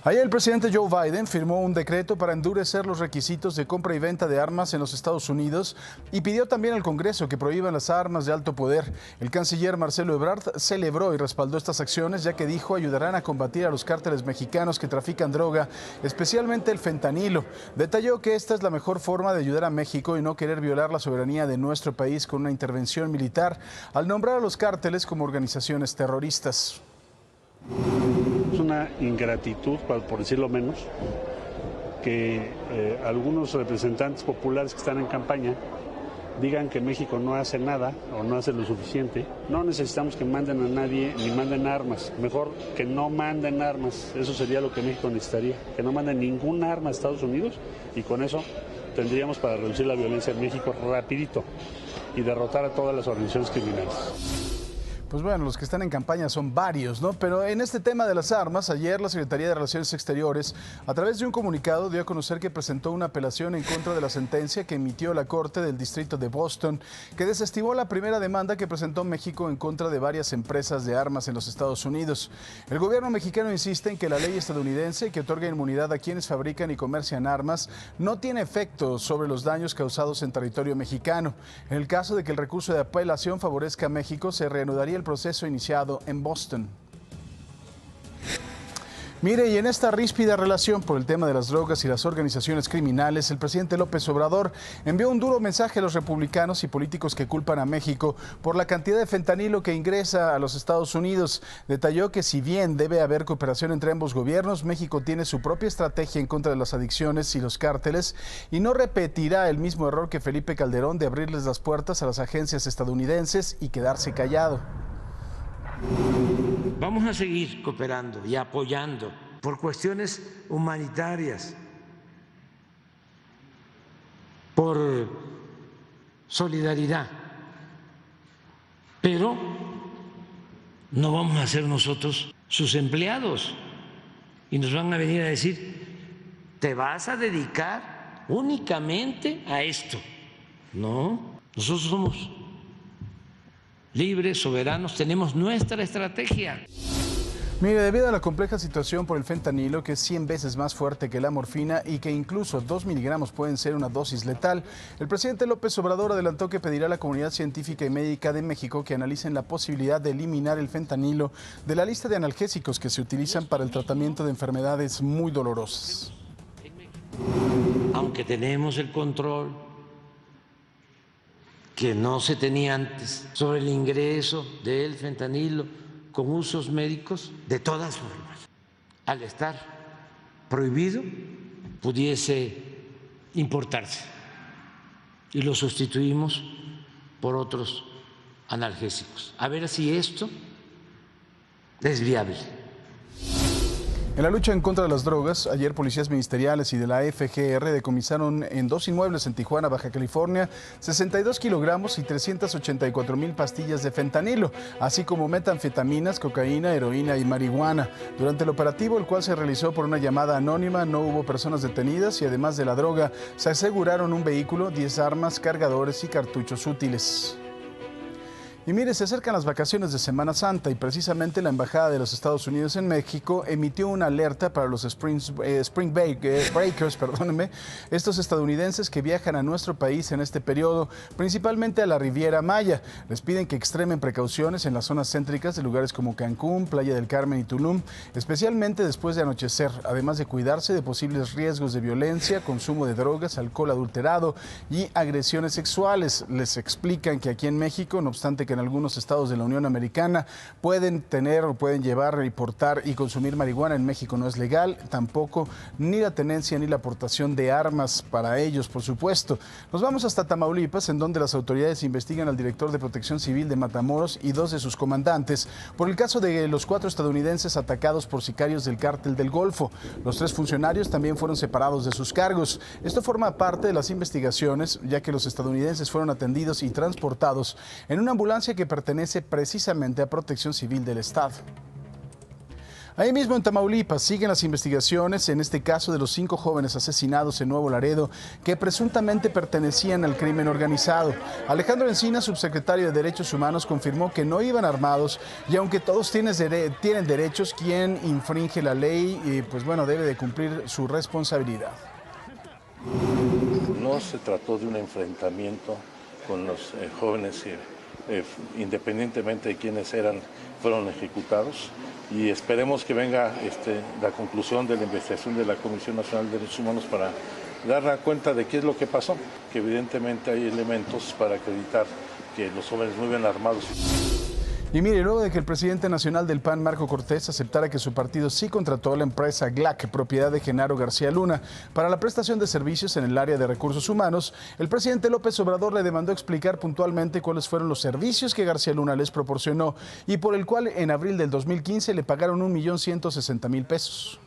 Ayer el presidente Joe Biden firmó un decreto para endurecer los requisitos de compra y venta de armas en los Estados Unidos y pidió también al Congreso que prohíban las armas de alto poder. El canciller Marcelo Ebrard celebró y respaldó estas acciones, ya que dijo ayudarán a combatir a los cárteles mexicanos que trafican droga, especialmente el fentanilo. Detalló que esta es la mejor forma de ayudar a México y no querer violar la soberanía de nuestro país con una intervención militar, al nombrar a los cárteles como organizaciones terroristas. Es una ingratitud, por decirlo menos, que algunos representantes populares que están en campaña digan que México no hace nada o no hace lo suficiente. No necesitamos que manden a nadie ni manden armas, mejor que no manden armas, eso sería lo que México necesitaría, que no manden ningún arma a Estados Unidos y con eso tendríamos para reducir la violencia en México rapidito y derrotar a todas las organizaciones criminales. Pues bueno, los que están en campaña son varios, ¿no? Pero en este tema de las armas, ayer la Secretaría de Relaciones Exteriores, a través de un comunicado, dio a conocer que presentó una apelación en contra de la sentencia que emitió la Corte del Distrito de Boston, que desestimó la primera demanda que presentó México en contra de varias empresas de armas en los Estados Unidos. El gobierno mexicano insiste en que la ley estadounidense que otorga inmunidad a quienes fabrican y comercian armas no tiene efecto sobre los daños causados en territorio mexicano. En el caso de que el recurso de apelación favorezca a México, se reanudaría el proceso iniciado en Boston. Mire, y en esta ríspida relación por el tema de las drogas y las organizaciones criminales, el presidente López Obrador envió un duro mensaje a los republicanos y políticos que culpan a México por la cantidad de fentanilo que ingresa a los Estados Unidos. Detalló que si bien debe haber cooperación entre ambos gobiernos, México tiene su propia estrategia en contra de las adicciones y los cárteles y no repetirá el mismo error que Felipe Calderón de abrirles las puertas a las agencias estadounidenses y quedarse callado. Vamos a seguir cooperando y apoyando por cuestiones humanitarias, por solidaridad, pero no vamos a ser nosotros sus empleados y nos van a venir a decir, ¿te vas a dedicar únicamente a esto? No, nosotros somos libres, soberanos, tenemos nuestra estrategia. Mire, debido a la compleja situación por el fentanilo, que es 100 veces más fuerte que la morfina y que incluso 2 miligramos pueden ser una dosis letal, el presidente López Obrador adelantó que pedirá a la comunidad científica y médica de México que analicen la posibilidad de eliminar el fentanilo de la lista de analgésicos que se utilizan para el tratamiento de enfermedades muy dolorosas. Aunque tenemos el control que no se tenía antes sobre el ingreso del fentanilo con usos médicos, de todas formas, al estar prohibido, pudiese importarse y lo sustituimos por otros analgésicos. A ver si esto es viable. En la lucha en contra de las drogas, ayer policías ministeriales y de la FGR decomisaron en 2 inmuebles en Tijuana, Baja California, 62 kilogramos y 384,000 pastillas de fentanilo, así como metanfetaminas, cocaína, heroína y marihuana. Durante el operativo, el cual se realizó por una llamada anónima, no hubo personas detenidas y además de la droga, se aseguraron un vehículo, 10 armas, cargadores y cartuchos útiles. Y mire, se acercan las vacaciones de Semana Santa y precisamente la Embajada de los Estados Unidos en México emitió una alerta para los Spring Breakers, estos estadounidenses que viajan a nuestro país en este periodo, principalmente a la Riviera Maya. Les piden que extremen precauciones en las zonas céntricas de lugares como Cancún, Playa del Carmen y Tulum, especialmente después de anochecer, además de cuidarse de posibles riesgos de violencia, consumo de drogas, alcohol adulterado y agresiones sexuales. Les explican que aquí en México, no obstante que en algunos estados de la Unión Americana pueden tener o pueden llevar y portar y consumir marihuana, en México no es legal, tampoco ni la tenencia ni la aportación de armas para ellos, por supuesto. Nos vamos hasta Tamaulipas, en donde las autoridades investigan al director de Protección Civil de Matamoros y 2 de sus comandantes por el caso de los 4 estadounidenses atacados por sicarios del Cártel del Golfo. Los 3 funcionarios también fueron separados de sus cargos. Esto forma parte de las investigaciones, ya que los estadounidenses fueron atendidos y transportados en una ambulancia que pertenece precisamente a Protección Civil del Estado. Ahí mismo en Tamaulipas siguen las investigaciones en este caso de los 5 jóvenes asesinados en Nuevo Laredo que presuntamente pertenecían al crimen organizado. Alejandro Encinas, subsecretario de Derechos Humanos, confirmó que no iban armados y aunque todos tienen derechos, quien infringe la ley, pues bueno, debe de cumplir su responsabilidad. No se trató de un enfrentamiento con los jóvenes, independientemente de quiénes fueron ejecutados. Y esperemos que venga la conclusión de la investigación de la Comisión Nacional de Derechos Humanos para dar cuenta de qué es lo que pasó, que evidentemente hay elementos para acreditar que los jóvenes no iban armados. Y mire, luego de que el presidente nacional del PAN, Marco Cortés, aceptara que su partido sí contrató a la empresa GLAC, propiedad de Genaro García Luna, para la prestación de servicios en el área de recursos humanos, el presidente López Obrador le demandó explicar puntualmente cuáles fueron los servicios que García Luna les proporcionó y por el cual en abril del 2015 le pagaron 1.160.000 pesos.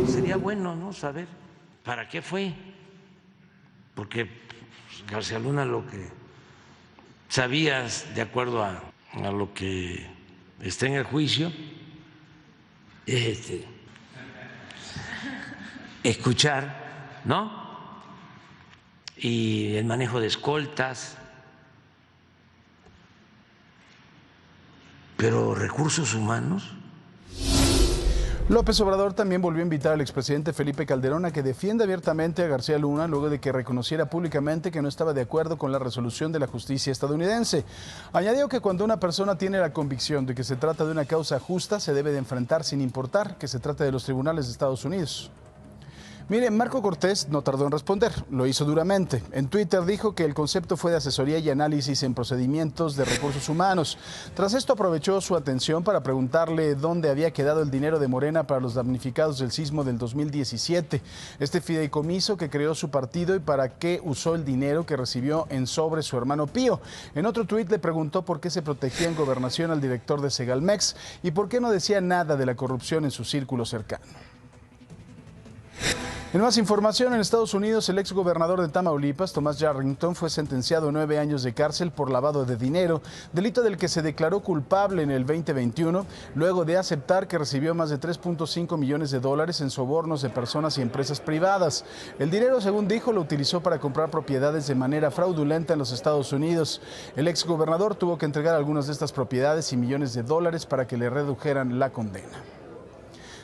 Sería bueno, ¿no?, saber para qué fue, porque García Luna lo que sabías, de acuerdo a lo que está en el juicio, escuchar, ¿no? Y el manejo de escoltas, pero recursos humanos. López Obrador también volvió a invitar al expresidente Felipe Calderón a que defienda abiertamente a García Luna luego de que reconociera públicamente que no estaba de acuerdo con la resolución de la justicia estadounidense. Añadió que cuando una persona tiene la convicción de que se trata de una causa justa, se debe de enfrentar sin importar que se trate de los tribunales de Estados Unidos. Mire, Marco Cortés no tardó en responder, lo hizo duramente. En Twitter dijo que el concepto fue de asesoría y análisis en procedimientos de recursos humanos. Tras esto aprovechó su atención para preguntarle dónde había quedado el dinero de Morena para los damnificados del sismo del 2017. Este fideicomiso que creó su partido y para qué usó el dinero que recibió en sobre su hermano Pío. En otro tuit le preguntó por qué se protegía en gobernación al director de Segalmex y por qué no decía nada de la corrupción en su círculo cercano. En más información, en Estados Unidos, el exgobernador de Tamaulipas, Tomás Yarrington, fue sentenciado a 9 años de cárcel por lavado de dinero, delito del que se declaró culpable en el 2021, luego de aceptar que recibió más de 3.5 millones de dólares en sobornos de personas y empresas privadas. El dinero, según dijo, lo utilizó para comprar propiedades de manera fraudulenta en los Estados Unidos. El exgobernador tuvo que entregar algunas de estas propiedades y millones de dólares para que le redujeran la condena.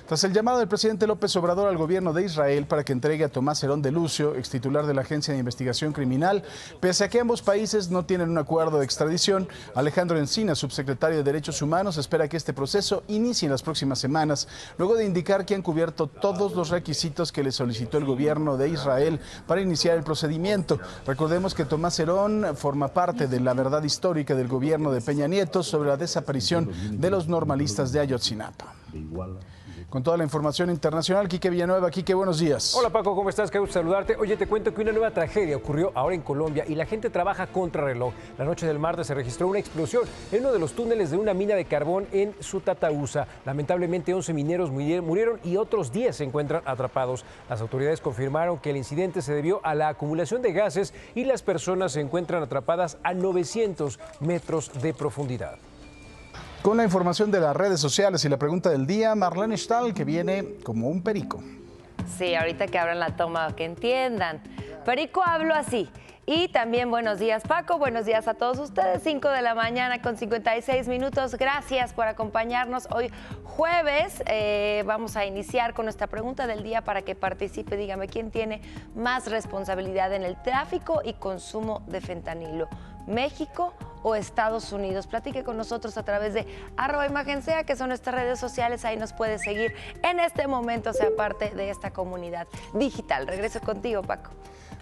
Tras el llamado del presidente López Obrador al gobierno de Israel para que entregue a Tomás Herón de Lucio, extitular de la Agencia de Investigación Criminal, pese a que ambos países no tienen un acuerdo de extradición, Alejandro Encinas, subsecretario de Derechos Humanos, espera que este proceso inicie en las próximas semanas, luego de indicar que han cubierto todos los requisitos que le solicitó el gobierno de Israel para iniciar el procedimiento. Recordemos que Tomás Herón forma parte de la verdad histórica del gobierno de Peña Nieto sobre la desaparición de los normalistas de Ayotzinapa. Con toda la información internacional, Quique Villanueva. Quique, buenos días. Hola Paco, ¿cómo estás? Qué gusto saludarte. Oye, te cuento que una nueva tragedia ocurrió ahora en Colombia y la gente trabaja contrarreloj. La noche del martes se registró una explosión en uno de los túneles de una mina de carbón en Sutatausa. Lamentablemente 11 mineros murieron y otros 10 se encuentran atrapados. Las autoridades confirmaron que el incidente se debió a la acumulación de gases y las personas se encuentran atrapadas a 900 metros de profundidad. Con la información de las redes sociales y la pregunta del día, Marlene Stahl, que viene como un perico. Sí, ahorita que abran la toma, que entiendan. Perico hablo así. Y también buenos días, Paco. Buenos días a todos ustedes. 5 de la mañana con 56 minutos. Gracias por acompañarnos hoy jueves. Vamos a iniciar con nuestra pregunta del día para que participe. Dígame, ¿quién tiene más responsabilidad en el tráfico y consumo de fentanilo? ¿México o Estados Unidos? Platique con nosotros a través de @imagen_sea, que son nuestras redes sociales. Ahí nos puede seguir en este momento, sea parte de esta comunidad digital. Regreso contigo, Paco.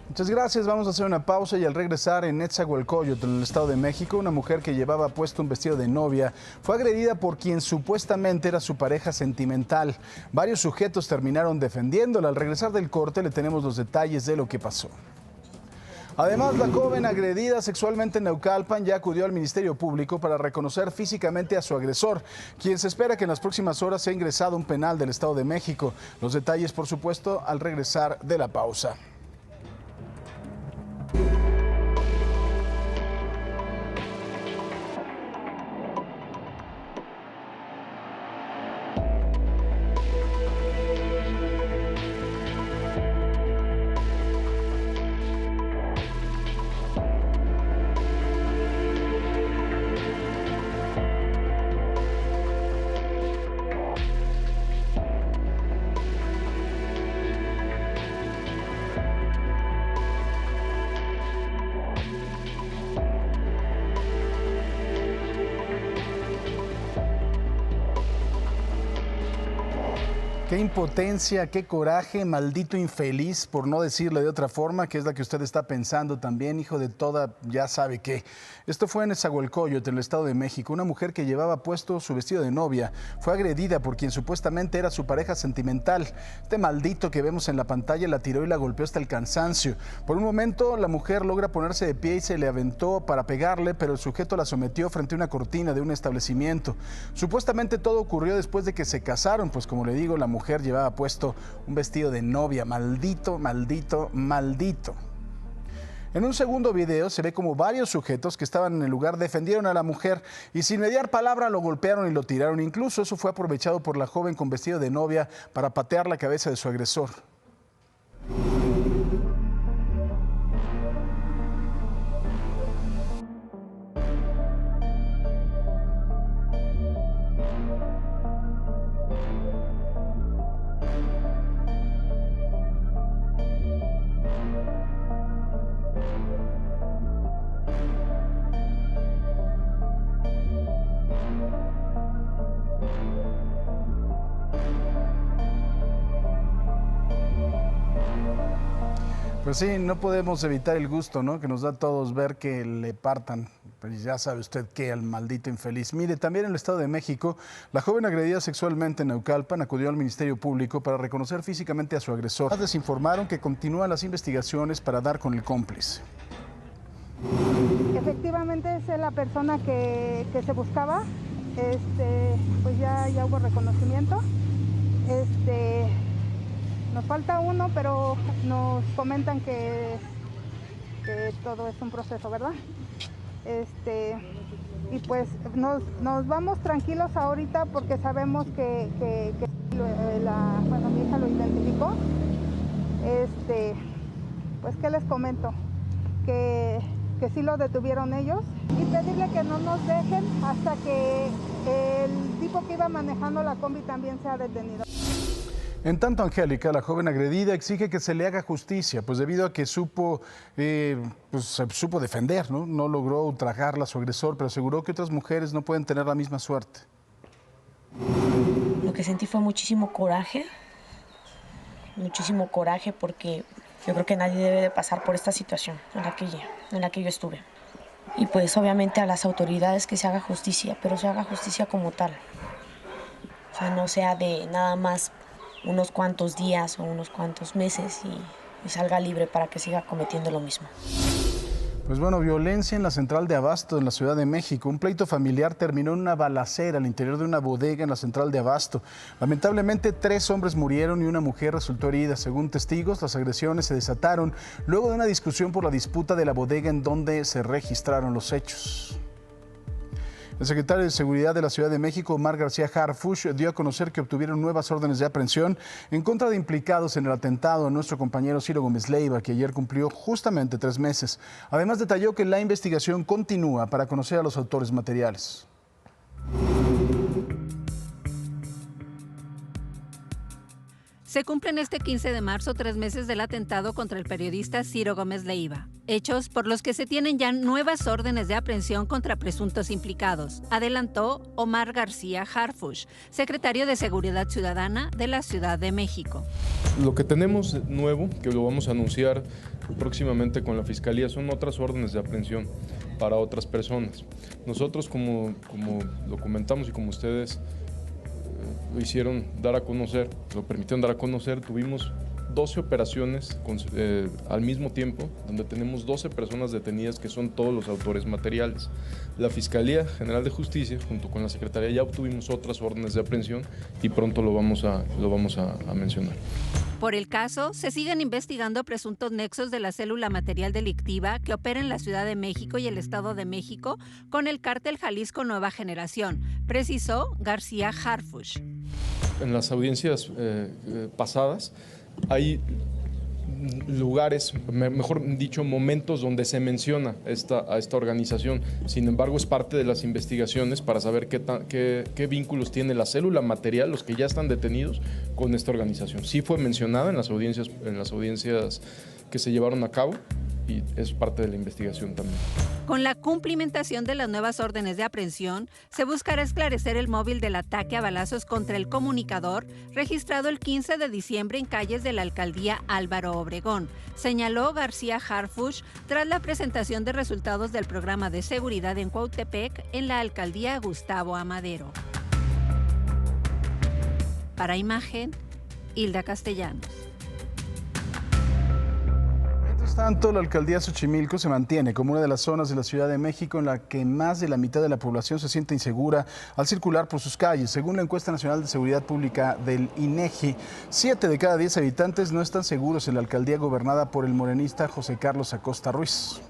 Muchas gracias. Vamos a hacer una pausa y al regresar en Netzahualcóyotl, en el Estado de México, una mujer que llevaba puesto un vestido de novia fue agredida por quien supuestamente era su pareja sentimental. Varios sujetos terminaron defendiéndola. Al regresar del corte le tenemos los detalles de lo que pasó. Además, la joven agredida sexualmente en Naucalpan ya acudió al Ministerio Público para reconocer físicamente a su agresor, quien se espera que en las próximas horas sea ingresado a un penal del Estado de México. Los detalles, por supuesto, al regresar de la pausa. Qué impotencia, qué coraje, maldito infeliz, por no decirle de otra forma, que es la que usted está pensando también, hijo de toda, ya sabe qué. Esto fue en Nezahualcóyotl, en el Estado de México. Una mujer que llevaba puesto su vestido de novia fue agredida por quien supuestamente era su pareja sentimental. Este maldito que vemos en la pantalla la tiró y la golpeó hasta el cansancio. Por un momento, la mujer logra ponerse de pie y se le aventó para pegarle, pero el sujeto la sometió frente a una cortina de un establecimiento. Supuestamente todo ocurrió después de que se casaron, pues como le digo, la mujer llevaba puesto un vestido de novia. Maldito, maldito, maldito. En un segundo video se ve como varios sujetos que estaban en el lugar defendieron a la mujer y sin mediar palabra lo golpearon y lo tiraron. Incluso eso fue aprovechado por la joven con vestido de novia para patear la cabeza de su agresor. Pues sí, no podemos evitar el gusto, ¿no?, que nos da a todos ver que le partan, pues ya sabe usted qué, al maldito infeliz. Mire, también en el Estado de México, la joven agredida sexualmente en Naucalpan acudió al Ministerio Público para reconocer físicamente a su agresor. Les informaron que continúan las investigaciones para dar con el cómplice. Efectivamente es la persona que se buscaba, pues ya hubo reconocimiento. Nos falta uno, pero nos comentan que todo es un proceso, ¿verdad? Y pues nos vamos tranquilos ahorita porque sabemos que mi hija lo identificó. Pues, ¿qué les comento? Que sí lo detuvieron ellos y pedirle que no nos dejen hasta que el tipo que iba manejando la combi también sea detenido. En tanto, Angélica, la joven agredida, exige que se le haga justicia, pues debido a que supo defender, ¿no? No logró ultrajarla a su agresor, pero aseguró que otras mujeres no pueden tener la misma suerte. Lo que sentí fue muchísimo coraje porque yo creo que nadie debe de pasar por esta situación en la que yo estuve. Y pues obviamente a las autoridades que se haga justicia, pero se haga justicia como tal. O sea, no sea de nada más unos cuantos días o unos cuantos meses y salga libre para que siga cometiendo lo mismo. Pues bueno, violencia en la central de Abasto, en la Ciudad de México. Un pleito familiar terminó en una balacera al interior de una bodega en la central de Abasto. Lamentablemente, 3 hombres murieron y una mujer resultó herida. Según testigos, las agresiones se desataron luego de una discusión por la disputa de la bodega en donde se registraron los hechos. El secretario de Seguridad de la Ciudad de México, Omar García Harfuch, dio a conocer que obtuvieron nuevas órdenes de aprehensión en contra de implicados en el atentado a nuestro compañero Ciro Gómez Leiva, que ayer cumplió justamente 3 meses. Además, detalló que la investigación continúa para conocer a los autores materiales. Se cumplen este 15 de marzo 3 meses del atentado contra el periodista Ciro Gómez Leiva, hechos por los que se tienen ya nuevas órdenes de aprehensión contra presuntos implicados, adelantó Omar García Harfuch, secretario de Seguridad Ciudadana de la Ciudad de México. Lo que tenemos nuevo, que lo vamos a anunciar próximamente con la Fiscalía, son otras órdenes de aprehensión para otras personas. Nosotros, como lo comentamos y como ustedes lo hicieron dar a conocer, lo permitieron dar a conocer, tuvimos 12 operaciones al mismo tiempo, donde tenemos 12 personas detenidas que son todos los autores materiales. La Fiscalía General de Justicia, junto con la Secretaría, ya obtuvimos otras órdenes de aprehensión y pronto lo vamos a mencionar. Por el caso, se siguen investigando presuntos nexos de la célula material delictiva que opera en la Ciudad de México y el Estado de México con el cártel Jalisco Nueva Generación, precisó García Harfuch. En las audiencias pasadas hay lugares, mejor dicho, momentos donde se menciona a esta organización. Sin embargo, es parte de las investigaciones para saber qué vínculos tiene la célula material, los que ya están detenidos, con esta organización. Sí fue mencionada en las audiencias que se llevaron a cabo y es parte de la investigación también. Con la cumplimentación de las nuevas órdenes de aprehensión, se buscará esclarecer el móvil del ataque a balazos contra el comunicador registrado el 15 de diciembre en calles de la alcaldía Álvaro Obregón, señaló García Harfuch tras la presentación de resultados del programa de seguridad en Cuautepec en la alcaldía Gustavo Amadero. Para Imagen, Hilda Castellanos. Mientras tanto, la alcaldía Xochimilco se mantiene como una de las zonas de la Ciudad de México en la que más de la mitad de la población se siente insegura al circular por sus calles. Según la encuesta nacional de seguridad pública del INEGI, 7 de cada 10 habitantes no están seguros en la alcaldía gobernada por el morenista José Carlos Acosta Ruiz.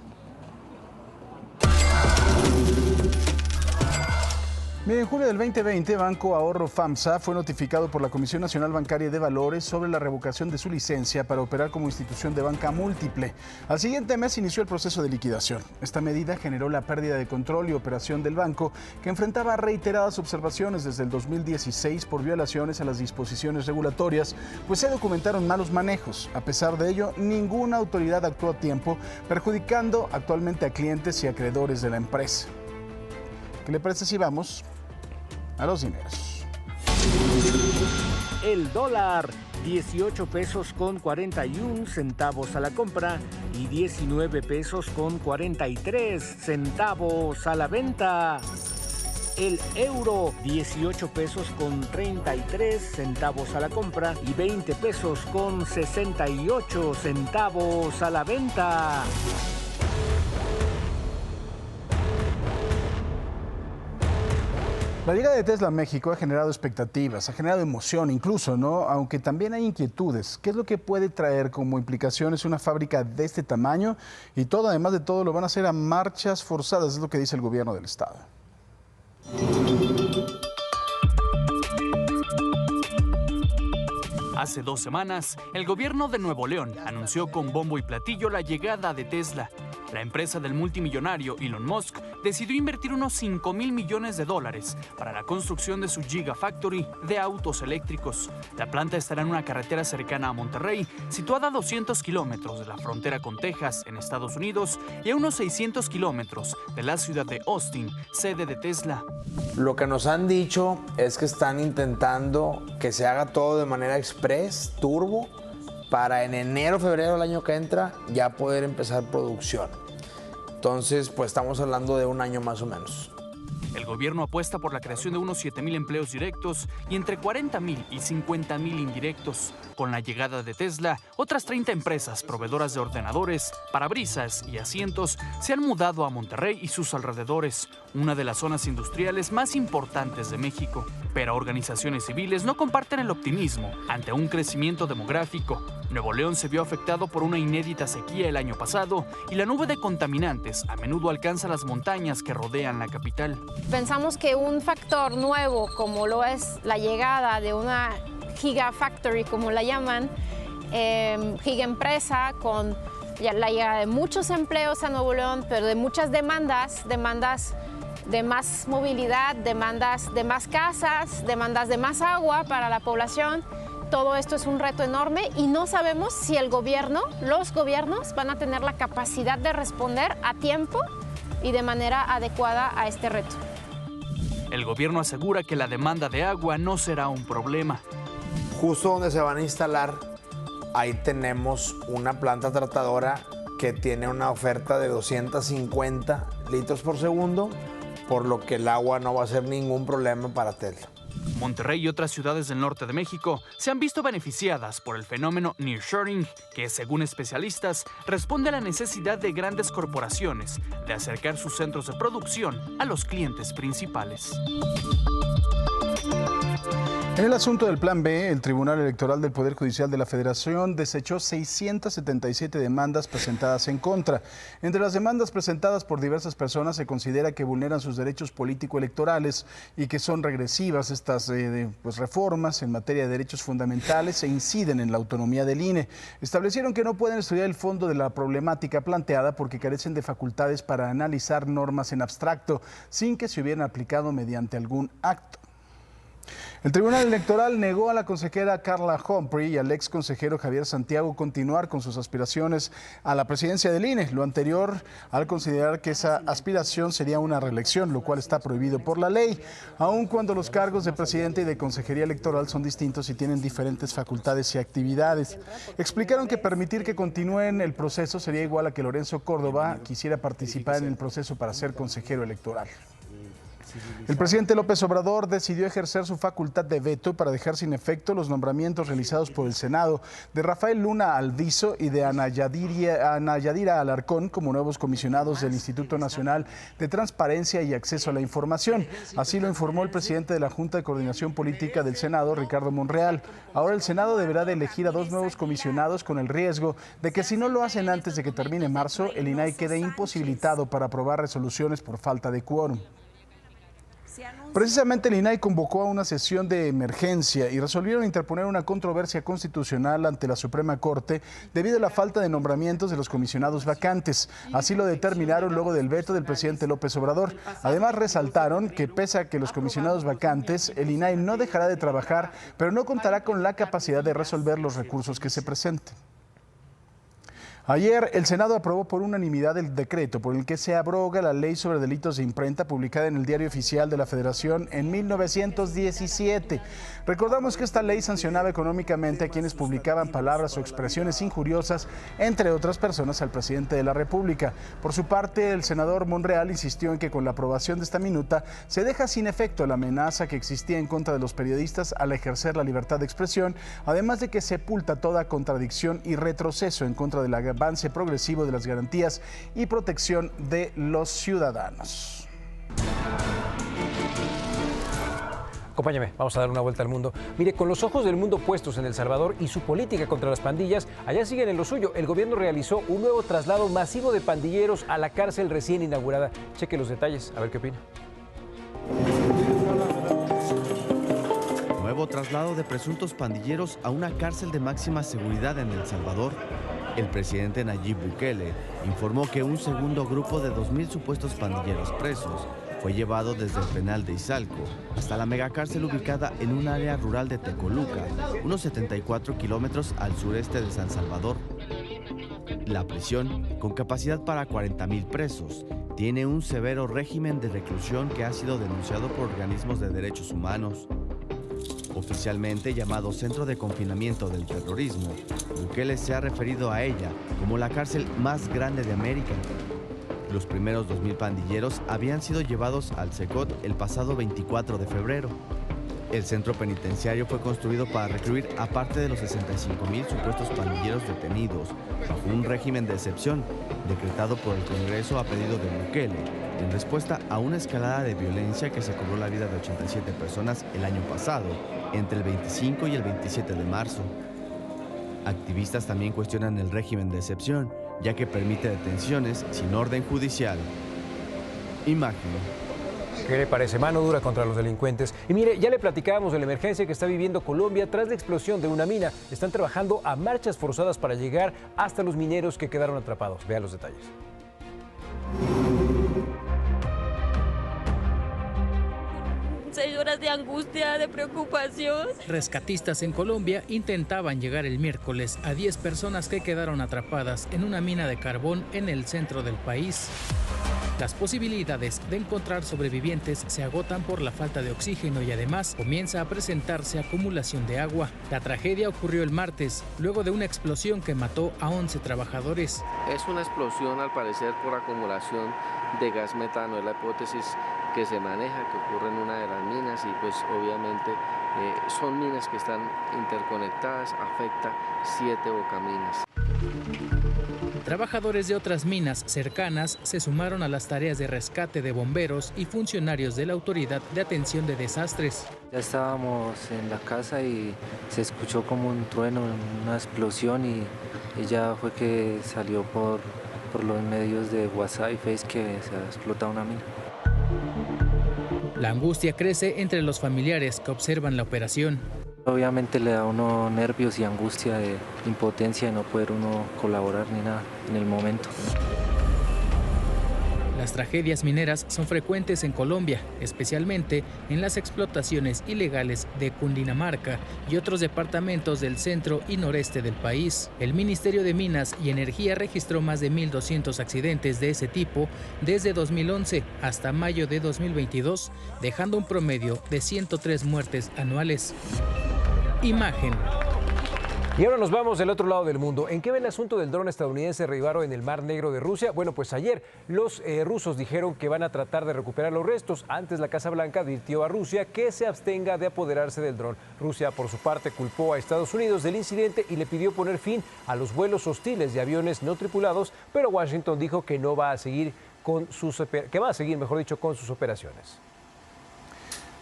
Mira, en julio del 2020, Banco Ahorro FAMSA fue notificado por la Comisión Nacional Bancaria de Valores sobre la revocación de su licencia para operar como institución de banca múltiple. Al siguiente mes inició el proceso de liquidación. Esta medida generó la pérdida de control y operación del banco, que enfrentaba reiteradas observaciones desde el 2016 por violaciones a las disposiciones regulatorias, pues se documentaron malos manejos. A pesar de ello, ninguna autoridad actuó a tiempo, perjudicando actualmente a clientes y acreedores de la empresa. ¿Qué le parece si vamos a los dineros? El dólar, 18 pesos con 41 centavos a la compra y 19 pesos con 43 centavos a la venta. El euro, 18 pesos con 33 centavos a la compra y 20 pesos con 68 centavos a la venta. La llegada de Tesla a México ha generado expectativas, ha generado emoción incluso, ¿no? Aunque también hay inquietudes. ¿Qué es lo que puede traer como implicaciones una fábrica de este tamaño? Y todo, además de todo, lo van a hacer a marchas forzadas, es lo que dice el gobierno del estado. Hace 2 semanas, el gobierno de Nuevo León anunció con bombo y platillo la llegada de Tesla. La empresa del multimillonario Elon Musk decidió invertir unos $5,000 millones para la construcción de su Gigafactory de autos eléctricos. La planta estará en una carretera cercana a Monterrey, situada a 200 kilómetros de la frontera con Texas, en Estados Unidos, y a unos 600 kilómetros de la ciudad de Austin, sede de Tesla. Lo que nos han dicho es que están intentando que se haga todo de manera express, turbo, para en enero, febrero del año que entra ya poder empezar producción. Entonces, pues estamos hablando de un año más o menos. El gobierno apuesta por la creación de unos 7,000 empleos directos y entre 40,000 y 50,000 indirectos. Con la llegada de Tesla, otras 30 empresas proveedoras de ordenadores, parabrisas y asientos se han mudado a Monterrey y sus alrededores, una de las zonas industriales más importantes de México. Pero organizaciones civiles no comparten el optimismo ante un crecimiento demográfico. Nuevo León se vio afectado por una inédita sequía el año pasado y la nube de contaminantes a menudo alcanza las montañas que rodean la capital. Pensamos que un factor nuevo, como lo es la llegada de una Gigafactory, como la llaman, gigaempresa, con la llegada de muchos empleos a Nuevo León, pero de muchas demandas de más movilidad, demandas de más casas, demandas de más agua para la población. Todo esto es un reto enorme y no sabemos si los gobiernos van a tener la capacidad de responder a tiempo y de manera adecuada a este reto. El gobierno asegura que la demanda de agua no será un problema. Justo donde se van a instalar, ahí tenemos una planta tratadora que tiene una oferta de 250 litros por segundo, por lo que el agua no va a ser ningún problema para Tesla. Monterrey y otras ciudades del norte de México se han visto beneficiadas por el fenómeno nearshoring, que, según especialistas, responde a la necesidad de grandes corporaciones de acercar sus centros de producción a los clientes principales. En el asunto del Plan B, el Tribunal Electoral del Poder Judicial de la Federación desechó 677 demandas presentadas en contra. Entre las demandas presentadas por diversas personas se considera que vulneran sus derechos político-electorales y que son regresivas estas reformas en materia de derechos fundamentales e inciden en la autonomía del INE. Establecieron que no pueden estudiar el fondo de la problemática planteada porque carecen de facultades para analizar normas en abstracto sin que se hubieran aplicado mediante algún acto. El Tribunal Electoral negó a la consejera Carla Humphrey y al ex consejero Javier Santiago continuar con sus aspiraciones a la presidencia del INE. Lo anterior al considerar que esa aspiración sería una reelección, lo cual está prohibido por la ley, aun cuando los cargos de presidente y de consejería electoral son distintos y tienen diferentes facultades y actividades. Explicaron que permitir que continúen el proceso sería igual a que Lorenzo Córdoba quisiera participar en el proceso para ser consejero electoral. El presidente López Obrador decidió ejercer su facultad de veto para dejar sin efecto los nombramientos realizados por el Senado de Rafael Luna Alviso y de Ana Yadira Alarcón como nuevos comisionados del Instituto Nacional de Transparencia y Acceso a la Información. Así lo informó el presidente de la Junta de Coordinación Política del Senado, Ricardo Monreal. Ahora el Senado deberá de elegir a 2 nuevos comisionados con el riesgo de que si no lo hacen antes de que termine marzo, el INAI quede imposibilitado para aprobar resoluciones por falta de quórum. Precisamente el INAI convocó a una sesión de emergencia y resolvieron interponer una controversia constitucional ante la Suprema Corte debido a la falta de nombramientos de los comisionados vacantes. Así lo determinaron luego del veto del presidente López Obrador. Además resaltaron que pese a que los comisionados vacantes, el INAI no dejará de trabajar, pero no contará con la capacidad de resolver los recursos que se presenten. Ayer, el Senado aprobó por unanimidad el decreto por el que se abroga la ley sobre delitos de imprenta publicada en el Diario Oficial de la Federación en 1917. Recordamos que esta ley sancionaba económicamente a quienes publicaban palabras o expresiones injuriosas, entre otras personas, al presidente de la República. Por su parte, el senador Monreal insistió en que con la aprobación de esta minuta se deja sin efecto la amenaza que existía en contra de los periodistas al ejercer la libertad de expresión, además de que sepulta toda contradicción y retroceso en contra de la avance progresivo de las garantías y protección de los ciudadanos. Acompáñame, vamos a dar una vuelta al mundo. Mire, con los ojos del mundo puestos en El Salvador y su política contra las pandillas, allá siguen en lo suyo. El gobierno realizó un nuevo traslado masivo de pandilleros a la cárcel recién inaugurada. Cheque los detalles, a ver qué opina. Nuevo traslado de presuntos pandilleros a una cárcel de máxima seguridad en El Salvador. El presidente Nayib Bukele informó que un segundo grupo de 2.000 supuestos pandilleros presos fue llevado desde el penal de Izalco hasta la megacárcel ubicada en un área rural de Tecoluca, unos 74 kilómetros al sureste de San Salvador. La prisión, con capacidad para 40.000 presos, tiene un severo régimen de reclusión que ha sido denunciado por organismos de derechos humanos. Oficialmente llamado Centro de Confinamiento del Terrorismo, Bukele se ha referido a ella como la cárcel más grande de América. Los primeros 2.000 pandilleros habían sido llevados al Secot el pasado 24 de febrero. El centro penitenciario fue construido para recluir a parte de los 65.000 supuestos pandilleros detenidos, bajo un régimen de excepción decretado por el Congreso a pedido de Bukele, en respuesta a una escalada de violencia que se cobró la vida de 87 personas el año pasado, entre el 25 y el 27 de marzo. Activistas también cuestionan el régimen de excepción, ya que permite detenciones sin orden judicial. Imagen. ¿Qué le parece? Mano dura contra los delincuentes. Y mire, ya le platicábamos de la emergencia que está viviendo Colombia tras la explosión de una mina. Están trabajando a marchas forzadas para llegar hasta los mineros que quedaron atrapados. Vea los detalles. 6 horas de angustia, de preocupación. Rescatistas en Colombia intentaban llegar el miércoles a 10 personas que quedaron atrapadas en una mina de carbón en el centro del país. Las posibilidades de encontrar sobrevivientes se agotan por la falta de oxígeno y además comienza a presentarse acumulación de agua. La tragedia ocurrió el martes, luego de una explosión que mató a 11 trabajadores. Es una explosión al parecer por acumulación de gas metano, es la hipótesis que se maneja, que ocurre en una de las minas y pues obviamente son minas que están interconectadas, afecta 7 bocaminas. Trabajadores de otras minas cercanas se sumaron a las tareas de rescate de bomberos y funcionarios de la Autoridad de Atención de Desastres. Ya estábamos en la casa y se escuchó como un trueno, una explosión y ya fue que salió por los medios de WhatsApp y Facebook que se ha explotado una mina. La angustia crece entre los familiares que observan la operación. Obviamente le da a uno nervios y angustia de impotencia de no poder uno colaborar ni nada en el momento. La Las tragedias mineras son frecuentes en Colombia, especialmente en las explotaciones ilegales de Cundinamarca y otros departamentos del centro y noreste del país. El Ministerio de Minas y Energía registró más de 1.200 accidentes de ese tipo desde 2011 hasta mayo de 2022, dejando un promedio de 103 muertes anuales. Imagen. Y ahora nos vamos del otro lado del mundo. ¿En qué ve el asunto del dron estadounidense derribado en el Mar Negro de Rusia? Bueno, pues ayer los rusos dijeron que van a tratar de recuperar los restos. Antes la Casa Blanca advirtió a Rusia que se abstenga de apoderarse del dron. Rusia, por su parte, culpó a Estados Unidos del incidente y le pidió poner fin a los vuelos hostiles de aviones no tripulados, pero Washington dijo que no va a seguir con sus operaciones.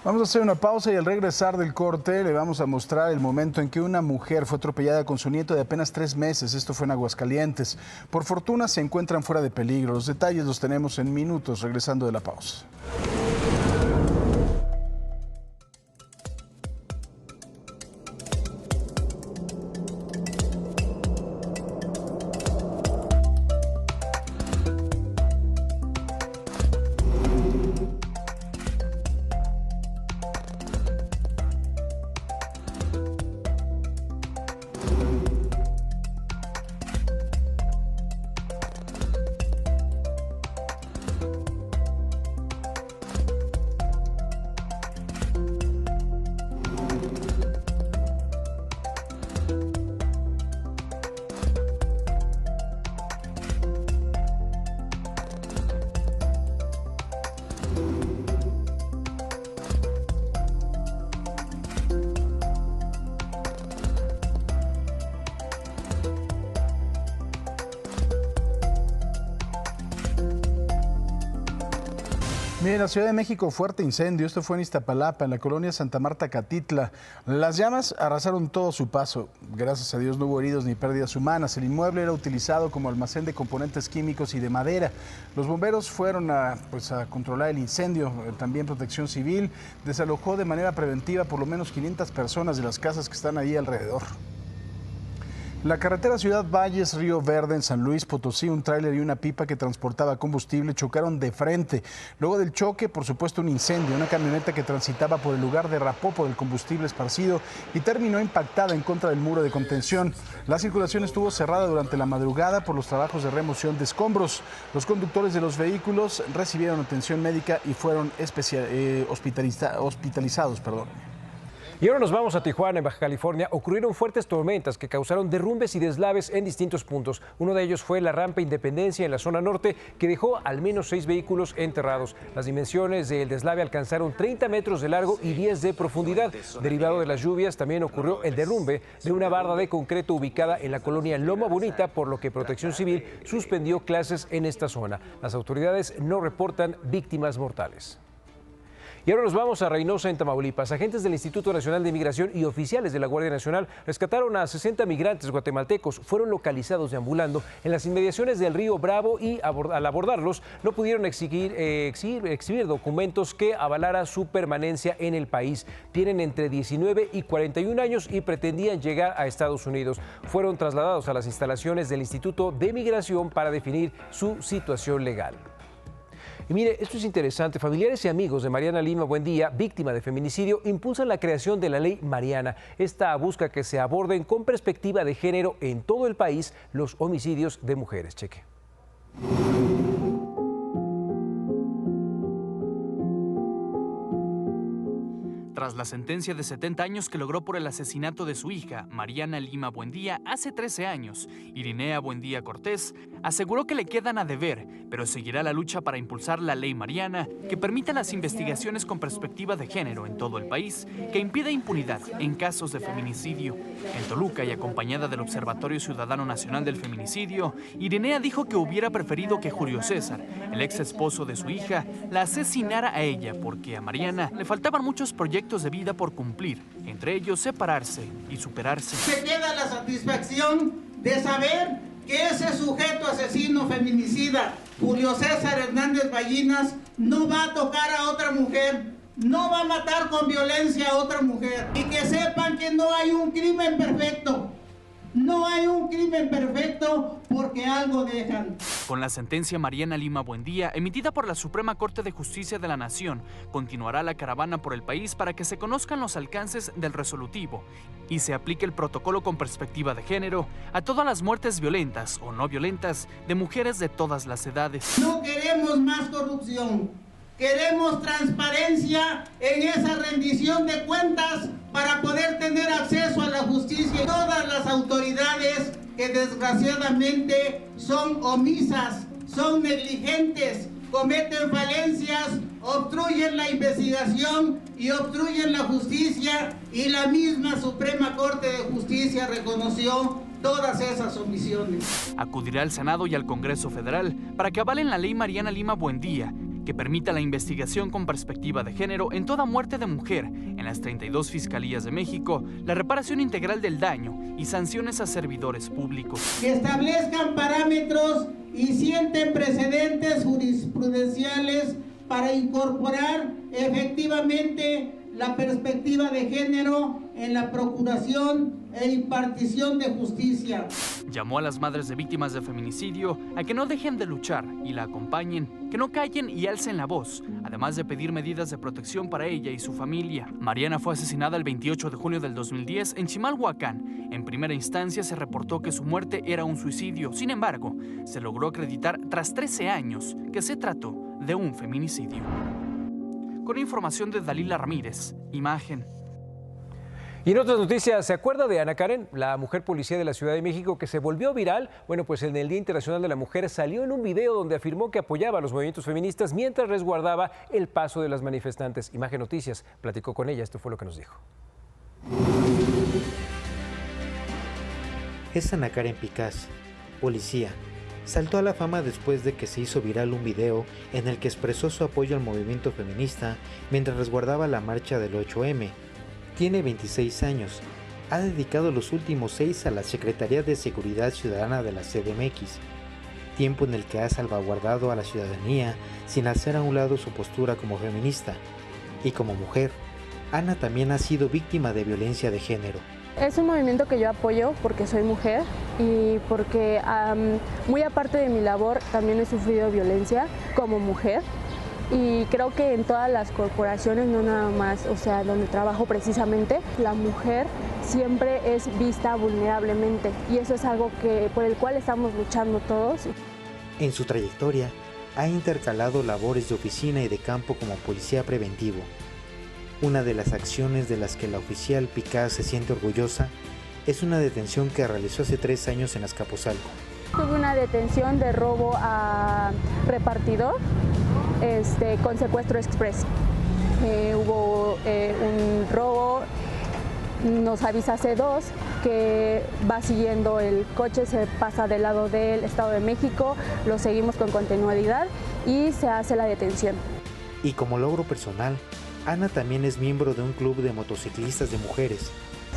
Vamos a hacer una pausa y al regresar del corte le vamos a mostrar el momento en que una mujer fue atropellada con su nieto de apenas 3 meses. Esto fue en Aguascalientes. Por fortuna se encuentran fuera de peligro. Los detalles los tenemos en minutos, regresando de la pausa. Miren, en la Ciudad de México, fuerte incendio. Esto fue en Iztapalapa, en la colonia Santa Marta, Catitla. Las llamas arrasaron todo su paso. Gracias a Dios no hubo heridos ni pérdidas humanas. El inmueble era utilizado como almacén de componentes químicos y de madera. Los bomberos fueron a controlar el incendio. También Protección Civil desalojó de manera preventiva por lo menos 500 personas de las casas que están ahí alrededor. La carretera Ciudad Valles, Río Verde, en San Luis Potosí, un tráiler y una pipa que transportaba combustible chocaron de frente. Luego del choque, por supuesto, un incendio. Una camioneta que transitaba por el lugar derrapó por el combustible esparcido y terminó impactada en contra del muro de contención. La circulación estuvo cerrada durante la madrugada por los trabajos de remoción de escombros. Los conductores de los vehículos recibieron atención médica y fueron hospitalizados. Y ahora nos vamos a Tijuana, en Baja California. Ocurrieron fuertes tormentas que causaron derrumbes y deslaves en distintos puntos. Uno de ellos fue la rampa Independencia en la zona norte, que dejó al menos 6 vehículos enterrados. Las dimensiones del deslave alcanzaron 30 metros de largo y 10 de profundidad. Derivado de las lluvias, también ocurrió el derrumbe de una barda de concreto ubicada en la colonia Loma Bonita, por lo que Protección Civil suspendió clases en esta zona. Las autoridades no reportan víctimas mortales. Y ahora nos vamos a Reynosa, en Tamaulipas. Agentes del Instituto Nacional de Migración y oficiales de la Guardia Nacional rescataron a 60 migrantes guatemaltecos. Fueron localizados deambulando en las inmediaciones del río Bravo y al abordarlos no pudieron exhibir documentos que avalara su permanencia en el país. Tienen entre 19 y 41 años y pretendían llegar a Estados Unidos. Fueron trasladados a las instalaciones del Instituto de Migración para definir su situación legal. Y mire, esto es interesante. Familiares y amigos de Mariana Lima Buendía, víctima de feminicidio, impulsan la creación de la Ley Mariana. Esta busca que se aborden con perspectiva de género en todo el país los homicidios de mujeres. Cheque. Tras la sentencia de 70 años que logró por el asesinato de su hija, Mariana Lima Buendía, hace 13 años, Irinea Buendía Cortés aseguró que le quedan a deber, pero seguirá la lucha para impulsar la Ley Mariana, que permita las investigaciones con perspectiva de género en todo el país, que impida impunidad en casos de feminicidio. En Toluca, y acompañada del Observatorio Ciudadano Nacional del Feminicidio, Irinea dijo que hubiera preferido que Julio César, el ex esposo de su hija, la asesinara a ella, porque a Mariana le faltaban muchos proyectos de vida por cumplir, entre ellos separarse y superarse. Se queda la satisfacción de saber que ese sujeto asesino feminicida, Julio César Hernández Ballinas, no va a tocar a otra mujer, no va a matar con violencia a otra mujer, y que sepan que no hay un crimen perfecto, No hay un crimen perfecto porque algo dejan. Con la sentencia Mariana Lima Buendía, emitida por la Suprema Corte de Justicia de la Nación, continuará la caravana por el país para que se conozcan los alcances del resolutivo y se aplique el protocolo con perspectiva de género a todas las muertes violentas o no violentas de mujeres de todas las edades. No queremos más corrupción. Queremos transparencia en esa rendición de cuentas para poder tener acceso a la justicia. Todas las autoridades que desgraciadamente son omisas, son negligentes, cometen falencias, obstruyen la investigación y obstruyen la justicia, y la misma Suprema Corte de Justicia reconoció todas esas omisiones. Acudirá al Senado y al Congreso Federal para que avalen la ley Mariana Lima Buendía, que permita la investigación con perspectiva de género en toda muerte de mujer en las 32 fiscalías de México, la reparación integral del daño y sanciones a servidores públicos. Que establezcan parámetros y sienten precedentes jurisprudenciales para incorporar efectivamente la perspectiva de género en la procuración e impartición de justicia. Llamó a las madres de víctimas de feminicidio a que no dejen de luchar y la acompañen, que no callen y alcen la voz, además de pedir medidas de protección para ella y su familia. Mariana fue asesinada el 28 de junio del 2010 en Chimalhuacán. En primera instancia se reportó que su muerte era un suicidio. Sin embargo, se logró acreditar tras 13 años que se trató de un feminicidio. Con información de Dalila Ramírez, Imagen. Y en otras noticias, ¿se acuerda de Ana Karen, la mujer policía de la Ciudad de México que se volvió viral? Bueno, pues en el Día Internacional de la Mujer salió en un video donde afirmó que apoyaba a los movimientos feministas mientras resguardaba el paso de las manifestantes. Imagen Noticias platicó con ella, esto fue lo que nos dijo. Es Ana Karen Picaz, policía. Saltó a la fama después de que se hizo viral un video en el que expresó su apoyo al movimiento feminista mientras resguardaba la marcha del 8M. Tiene 26 años. Ha dedicado los últimos 6 a la Secretaría de Seguridad Ciudadana de la CDMX, tiempo en el que ha salvaguardado a la ciudadanía sin hacer a un lado su postura como feminista. Y como mujer, Ana también ha sido víctima de violencia de género. Es un movimiento que yo apoyo porque soy mujer y porque muy aparte de mi labor también he sufrido violencia como mujer. Y creo que en todas las corporaciones, no nada más, o sea, donde trabajo precisamente, la mujer siempre es vista vulnerablemente y eso es algo por el cual estamos luchando todos. En su trayectoria, ha intercalado labores de oficina y de campo como policía preventivo. Una de las acciones de las que la oficial Picaz se siente orgullosa es una detención que realizó hace 3 años en Azcapotzalco. Tuve una detención de robo a repartidor con secuestro express. Hubo un robo, nos avisa C2 que va siguiendo el coche, se pasa del lado del Estado de México, lo seguimos con continuidad y se hace la detención. Y como logro personal, Ana también es miembro de un club de motociclistas de mujeres.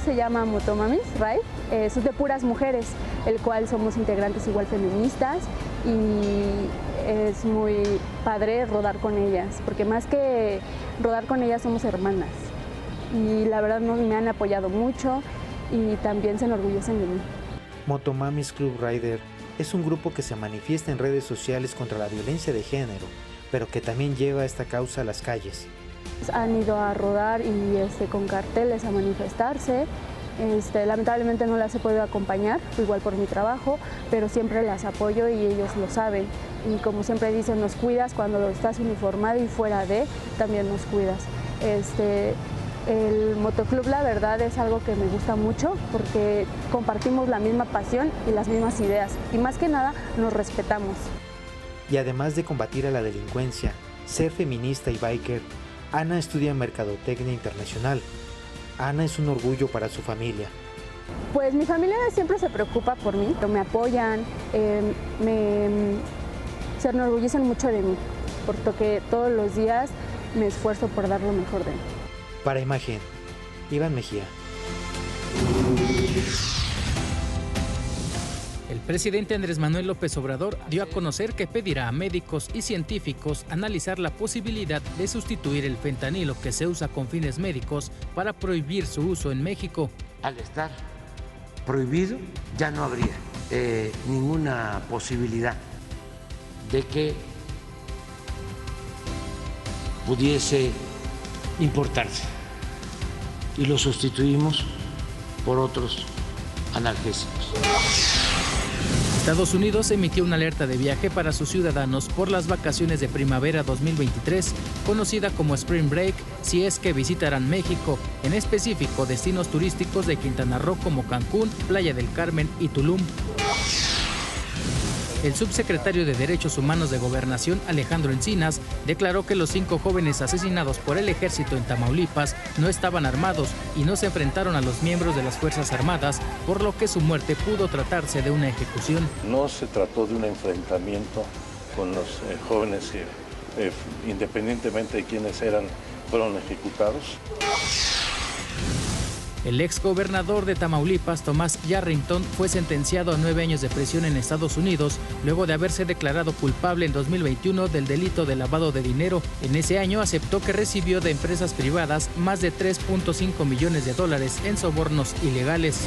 Se llama Motomamis Ride, es de puras mujeres, el cual somos integrantes igual feministas y es muy padre rodar con ellas, porque más que rodar con ellas somos hermanas y la verdad me han apoyado mucho y también se enorgullecen de mí. Motomamis Club Rider es un grupo que se manifiesta en redes sociales contra la violencia de género, pero que también lleva esta causa a las calles. Han ido a rodar y con carteles a manifestarse. Lamentablemente no las he podido acompañar, igual por mi trabajo, pero siempre las apoyo y ellos lo saben. Y como siempre dicen, nos cuidas cuando estás uniformado y fuera de, también nos cuidas. El motoclub, la verdad, es algo que me gusta mucho porque compartimos la misma pasión y las mismas ideas. Y más que nada, nos respetamos. Y además de combatir a la delincuencia, ser feminista y biker, Ana estudia Mercadotecnia Internacional. Ana es un orgullo para su familia. Pues mi familia siempre se preocupa por mí, me apoyan, se enorgullecen mucho de mí, porque todos los días me esfuerzo por dar lo mejor de mí. Para Imagen, Iván Mejía. El presidente Andrés Manuel López Obrador dio a conocer que pedirá a médicos y científicos analizar la posibilidad de sustituir el fentanilo que se usa con fines médicos para prohibir su uso en México. Al estar prohibido, ya no habría ninguna posibilidad de que pudiese importarse y lo sustituimos por otros analgésicos. Estados Unidos emitió una alerta de viaje para sus ciudadanos por las vacaciones de primavera 2023, conocida como Spring Break, si es que visitarán México, en específico destinos turísticos de Quintana Roo como Cancún, Playa del Carmen y Tulum. El subsecretario de Derechos Humanos de Gobernación, Alejandro Encinas, declaró que los 5 jóvenes asesinados por el ejército en Tamaulipas no estaban armados y no se enfrentaron a los miembros de las Fuerzas Armadas, por lo que su muerte pudo tratarse de una ejecución. No se trató de un enfrentamiento con los jóvenes, independientemente de quiénes fueron ejecutados. El exgobernador de Tamaulipas, Tomás Yarrington, fue sentenciado a 9 años de prisión en Estados Unidos luego de haberse declarado culpable en 2021 del delito de lavado de dinero. En ese año aceptó que recibió de empresas privadas más de $3.5 millones en sobornos ilegales.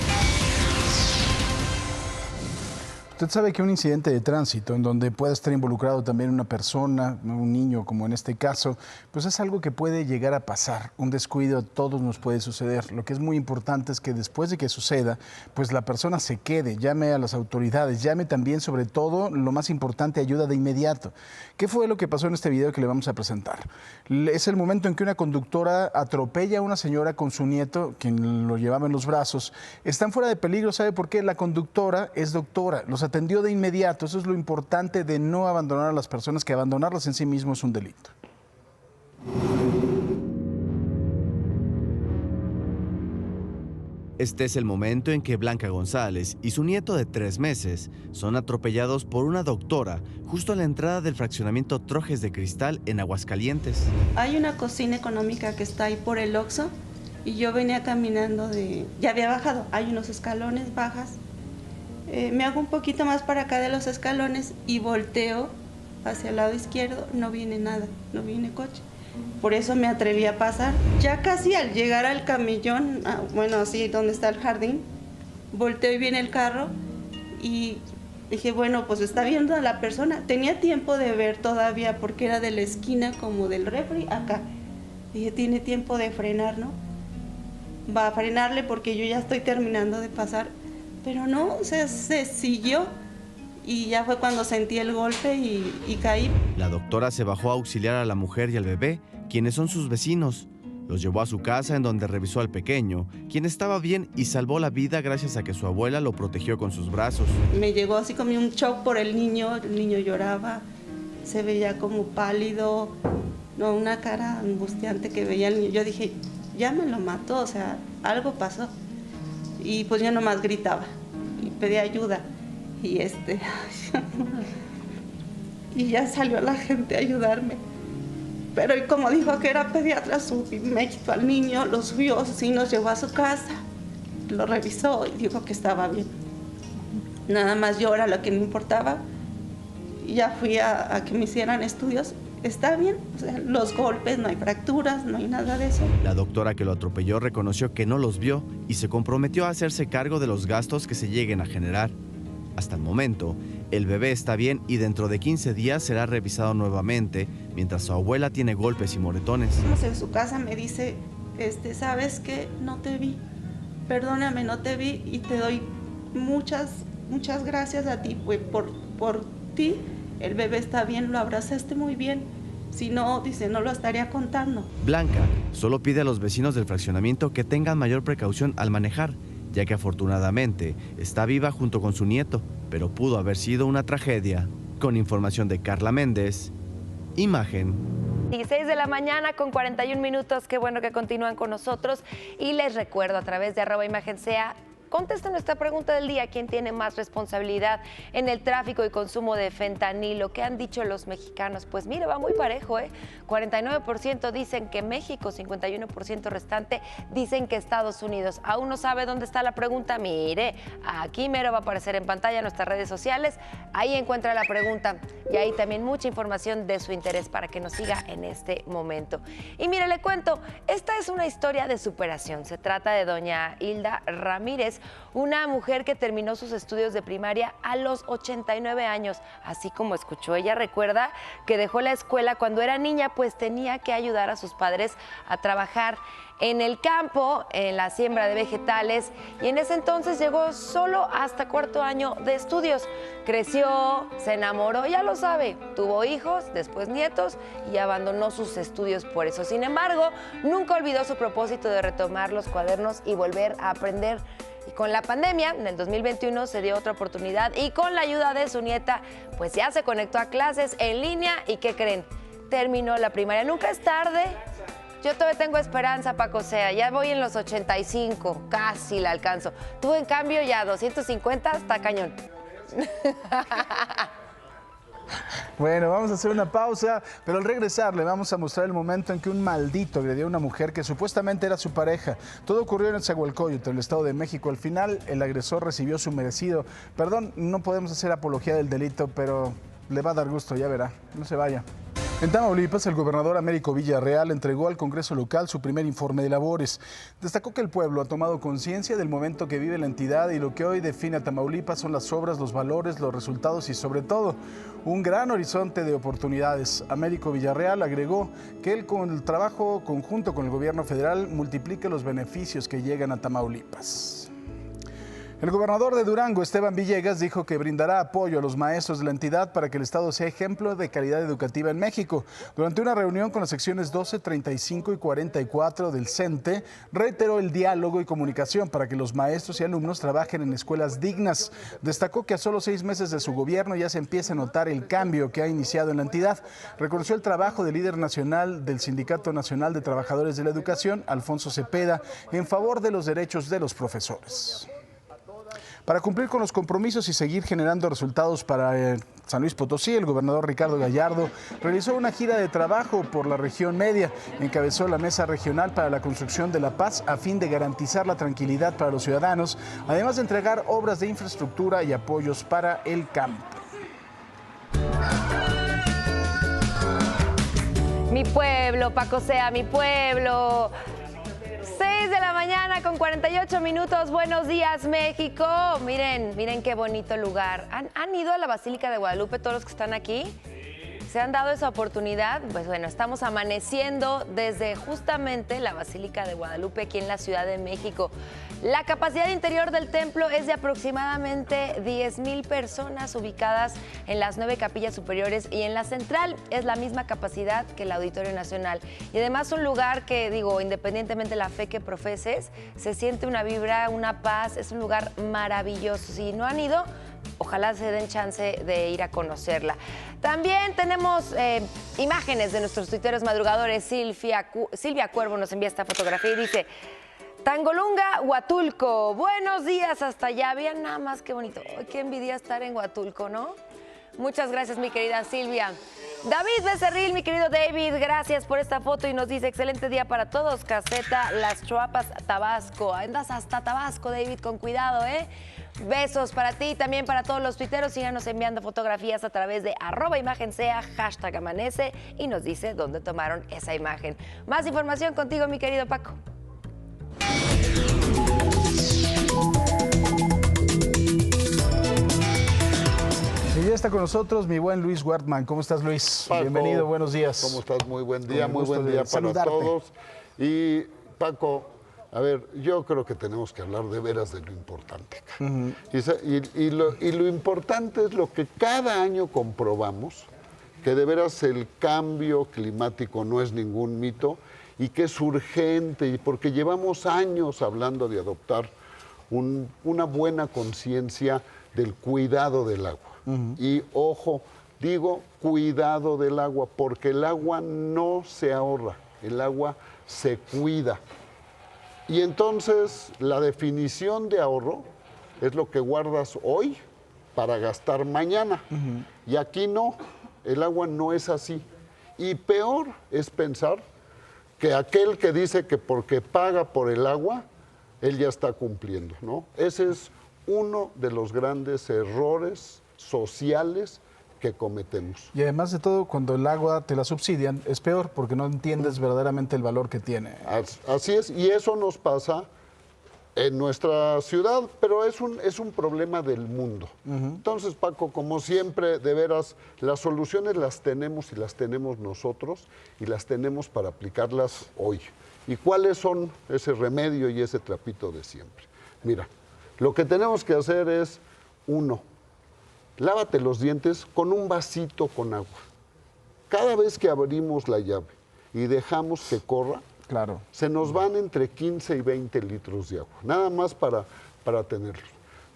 Usted sabe que un incidente de tránsito en donde pueda estar involucrado también una persona, un niño como en este caso, pues es algo que puede llegar a pasar. Un descuido a todos nos puede suceder. Lo que es muy importante es que después de que suceda, pues la persona se quede, llame a las autoridades, llame también, sobre todo, lo más importante, ayuda de inmediato. ¿Qué fue lo que pasó en este video que le vamos a presentar? Es el momento en que una conductora atropella a una señora con su nieto, quien lo llevaba en los brazos. Están fuera de peligro, ¿sabe por qué? La conductora es doctora, los atendió de inmediato. Eso es lo importante de no abandonar a las personas, que abandonarlas en sí mismo es un delito. Este es el momento en que Blanca González y su nieto de 3 meses son atropellados por una doctora justo a la entrada del fraccionamiento Trojes de Cristal en Aguascalientes. Hay una cocina económica que está ahí por el Oxxo y yo venía caminando ya había bajado, hay unos escalones, bajas. Me hago un poquito más para acá de los escalones y volteo hacia el lado izquierdo, no viene nada, no viene coche. Por eso me atreví a pasar. Ya casi al llegar al camellón, bueno, así donde está el jardín, volteo y viene el carro y dije, bueno, pues está viendo a la persona. Tenía tiempo de ver todavía porque era de la esquina como del refri acá. Dije, tiene tiempo de frenar, ¿no? Va a frenarle porque yo ya estoy terminando de pasar. Pero no, se siguió y ya fue cuando sentí el golpe y caí. La doctora se bajó a auxiliar a la mujer y al bebé, quienes son sus vecinos. Los llevó a su casa, en donde revisó al pequeño, quien estaba bien y salvó la vida gracias a que su abuela lo protegió con sus brazos. Me llegó así como un shock por el niño lloraba, se veía como pálido, no, una cara angustiante que veía el niño. Yo dije, ya me lo mató, o sea, algo pasó. Y pues yo nomás gritaba y pedí ayuda y y ya salió la gente a ayudarme, pero y como dijo que era pediatra, me quitó al niño, lo subió, sí, nos llevó a su casa, lo revisó y dijo que estaba bien, nada más yo era lo que me importaba y ya fui a que me hicieran estudios. Está bien, o sea, los golpes, no hay fracturas, no hay nada de eso. La doctora que lo atropelló reconoció que no los vio y se comprometió a hacerse cargo de los gastos que se lleguen a generar. Hasta el momento, el bebé está bien y dentro de 15 días será revisado nuevamente, mientras su abuela tiene golpes y moretones. En su casa me dice, ¿sabes qué? No te vi, perdóname, no te vi y te doy muchas gracias a ti, pues por ti. El bebé está bien, lo abrazaste muy bien. Si no, dice, no lo estaría contando. Blanca solo pide a los vecinos del fraccionamiento que tengan mayor precaución al manejar, ya que afortunadamente está viva junto con su nieto, pero pudo haber sido una tragedia. Con información de Carla Méndez, Imagen. 16 de la mañana con 41 minutos. Qué bueno que continúan con nosotros. Y les recuerdo, a través de @ImagenSea, contesta nuestra pregunta del día: ¿quién tiene más responsabilidad en el tráfico y consumo de fentanilo? ¿Qué han dicho los mexicanos? Pues mire, va muy parejo, 49% dicen que México, 51% restante dicen que Estados Unidos. ¿Aún no sabe dónde está la pregunta? Mire, aquí mero va a aparecer en pantalla en nuestras redes sociales. Ahí encuentra la pregunta y ahí también mucha información de su interés para que nos siga en este momento. Y mire, le cuento, esta es una historia de superación. Se trata de doña Hilda Ramírez. Pérez, una mujer que terminó sus estudios de primaria a los 89 años, así como escuchó. Ella recuerda que dejó la escuela cuando era niña, pues tenía que ayudar a sus padres a trabajar en el campo, en la siembra de vegetales, y en ese entonces llegó solo hasta cuarto año de estudios. Creció, se enamoró, ya lo sabe, tuvo hijos, después nietos y abandonó sus estudios por eso. Sin embargo, nunca olvidó su propósito de retomar los cuadernos y volver a aprender. Y con la pandemia, en el 2021 se dio otra oportunidad y con la ayuda de su nieta, pues ya se conectó a clases en línea y ¿qué creen? Terminó la primaria. Nunca es tarde. Yo todavía tengo esperanza, Paco Sea. Ya voy en los 85, casi la alcanzo. Tú, en cambio, ya 250, está cañón. Bueno, vamos a hacer una pausa, pero al regresar le vamos a mostrar el momento en que un maldito agredió a una mujer que supuestamente era su pareja. Todo ocurrió en Nezahualcóyotl, en el Estado de México. Al final, el agresor recibió su merecido. Perdón, no podemos hacer apología del delito, pero le va a dar gusto, ya verá. No se vaya. En Tamaulipas, el gobernador Américo Villarreal entregó al Congreso local su primer informe de labores. Destacó que el pueblo ha tomado conciencia del momento que vive la entidad y lo que hoy define a Tamaulipas son las obras, los valores, los resultados y sobre todo un gran horizonte de oportunidades. Américo Villarreal agregó que él, con el trabajo conjunto con el gobierno federal, multiplica los beneficios que llegan a Tamaulipas. El gobernador de Durango, Esteban Villegas, dijo que brindará apoyo a los maestros de la entidad para que el Estado sea ejemplo de calidad educativa en México. Durante una reunión con las secciones 12, 35 y 44 del CENTE, reiteró el diálogo y comunicación para que los maestros y alumnos trabajen en escuelas dignas. Destacó que a solo 6 meses de su gobierno ya se empieza a notar el cambio que ha iniciado en la entidad. Reconoció el trabajo del líder nacional del Sindicato Nacional de Trabajadores de la Educación, Alfonso Cepeda, en favor de los derechos de los profesores. Para cumplir con los compromisos y seguir generando resultados para San Luis Potosí, el gobernador Ricardo Gallardo realizó una gira de trabajo por la región media. Encabezó la Mesa Regional para la Construcción de la Paz a fin de garantizar la tranquilidad para los ciudadanos, además de entregar obras de infraestructura y apoyos para el campo. Mi pueblo, Paco Sea, mi pueblo. 6 de la mañana con 48 minutos. Buenos días, México. Miren qué bonito lugar. ¿Han ido a la Basílica de Guadalupe todos los que están aquí? ¿Se han dado esa oportunidad? Pues bueno, estamos amaneciendo desde justamente la Basílica de Guadalupe aquí en la Ciudad de México. La capacidad interior del templo es de aproximadamente 10,000 personas ubicadas en las 9 capillas superiores y en la central es la misma capacidad que el Auditorio Nacional. Y además un lugar que, independientemente de la fe que profeses, se siente una vibra, una paz, es un lugar maravilloso. Si no han ido, ojalá se den chance de ir a conocerla. También tenemos imágenes de nuestros tuiteros madrugadores. Silvia Cuervo nos envía esta fotografía y dice: Tangolunga, Huatulco, buenos días hasta allá. Vean nada más qué bonito. Qué envidia estar en Huatulco, ¿no? Muchas gracias, mi querida Silvia. David Becerril, mi querido David, gracias por esta foto y nos dice: excelente día para todos, caseta Las Chuapas, Tabasco. Andas hasta Tabasco, David, con cuidado, ¿eh? Besos para ti y también para todos los tuiteros. Síganos enviando fotografías a través de @imagensea, #amanece y nos dice dónde tomaron esa imagen. Más información contigo, mi querido Paco. Y ya está con nosotros mi buen Luis Wertmann. ¿Cómo estás, Luis? Paco, bienvenido, buenos días. ¿Cómo estás? Muy buen día para todos. Y Paco, a ver, yo creo que tenemos que hablar de veras de lo importante. Y lo importante es lo que cada año comprobamos, que de veras el cambio climático no es ningún mito y que es urgente, y porque llevamos años hablando de adoptar una buena conciencia del cuidado del agua. Y ojo, digo cuidado del agua, porque el agua no se ahorra, el agua se cuida. Y entonces la definición de ahorro es lo que guardas hoy para gastar mañana. Y aquí no, el agua no es así. Y peor es pensar que aquel que dice que porque paga por el agua, él ya está cumpliendo, ¿no? Ese es uno de los grandes errores sociales que cometemos. Y además de todo, cuando el agua te la subsidian, es peor porque no entiendes verdaderamente el valor que tiene. Así es, y eso nos pasa en nuestra ciudad, pero es un problema del mundo. Entonces, Paco, como siempre, de veras, las soluciones las tenemos y las tenemos nosotros y las tenemos para aplicarlas hoy. ¿Y cuáles son ese remedio y ese trapito de siempre? Mira, lo que tenemos que hacer es, 1, lávate los dientes con un vasito con agua. Cada vez que abrimos la llave y dejamos que corra, claro, se nos van entre 15 y 20 litros de agua, nada más para tenerlo.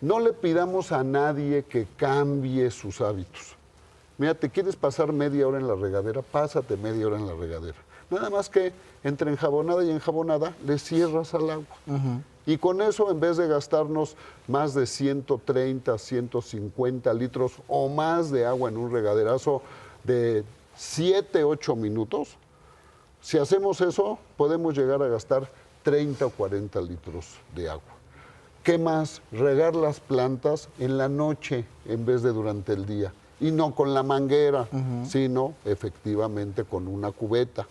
No le pidamos a nadie que cambie sus hábitos. Mira, ¿te quieres pasar media hora en la regadera? Pásate media hora en la regadera. Nada más que entre enjabonada y enjabonada le cierras al agua. Y con eso, en vez de gastarnos más de 130, 150 litros o más de agua en un regaderazo de 7, 8 minutos, si hacemos eso, podemos llegar a gastar 30 o 40 litros de agua. ¿Qué más? Regar las plantas en la noche en vez de durante el día. Y no con la manguera, sino efectivamente con una cubeta.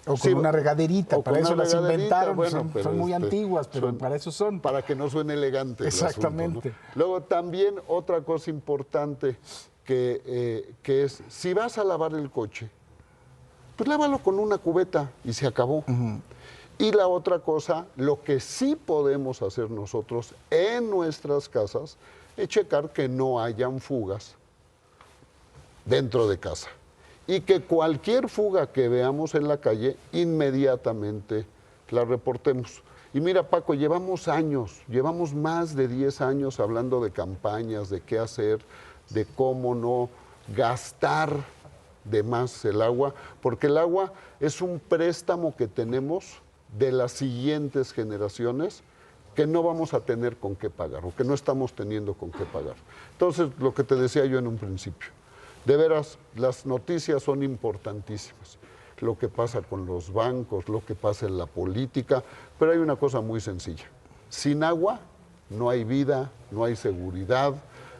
O con una regaderita, para eso las inventaron, bueno, son muy antiguas, pero para eso son. Para que no suene elegante. Exactamente. El asunto, ¿no? Luego también otra cosa importante que es, si vas a lavar el coche, pues lávalo con una cubeta y se acabó. Y la otra cosa, lo que sí podemos hacer nosotros en nuestras casas, es checar que no hayan fugas dentro de casa. Y que cualquier fuga que veamos en la calle, inmediatamente la reportemos. Y mira, Paco, llevamos años, llevamos más de 10 años hablando de campañas, de qué hacer, de cómo no gastar de más el agua, porque el agua es un préstamo que tenemos de las siguientes generaciones que no vamos a tener con qué pagar o que no estamos teniendo con qué pagar. Entonces, lo que te decía yo en un principio, de veras, las noticias son importantísimas. Lo que pasa con los bancos, lo que pasa en la política, pero hay una cosa muy sencilla. Sin agua no hay vida, no hay seguridad,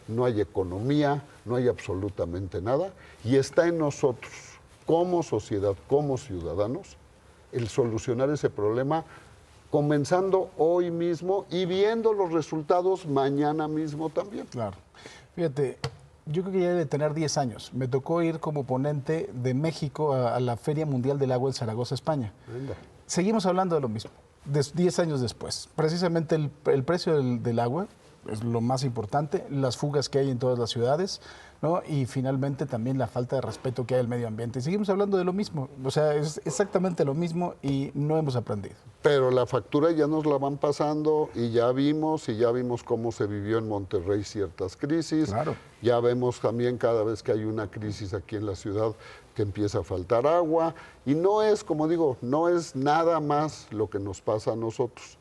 no hay economía, no hay absolutamente nada. Y está en nosotros, como sociedad, como ciudadanos, el solucionar ese problema, comenzando hoy mismo y viendo los resultados mañana mismo también. Claro. Fíjate, yo creo que ya debe tener 10 años. Me tocó ir como ponente de México a la Feria Mundial del Agua en Zaragoza, España. Venga. Seguimos hablando de lo mismo, 10 años después. Precisamente el precio del agua es lo más importante, las fugas que hay en todas las ciudades, ¿no? Y finalmente también la falta de respeto que hay al medio ambiente. Y seguimos hablando de lo mismo, o sea, es exactamente lo mismo y no hemos aprendido. Pero la factura ya nos la van pasando y ya vimos cómo se vivió en Monterrey ciertas crisis. Claro. Ya vemos también cada vez que hay una crisis aquí en la ciudad que empieza a faltar agua. Y no es, como digo, no es nada más lo que nos pasa a nosotros,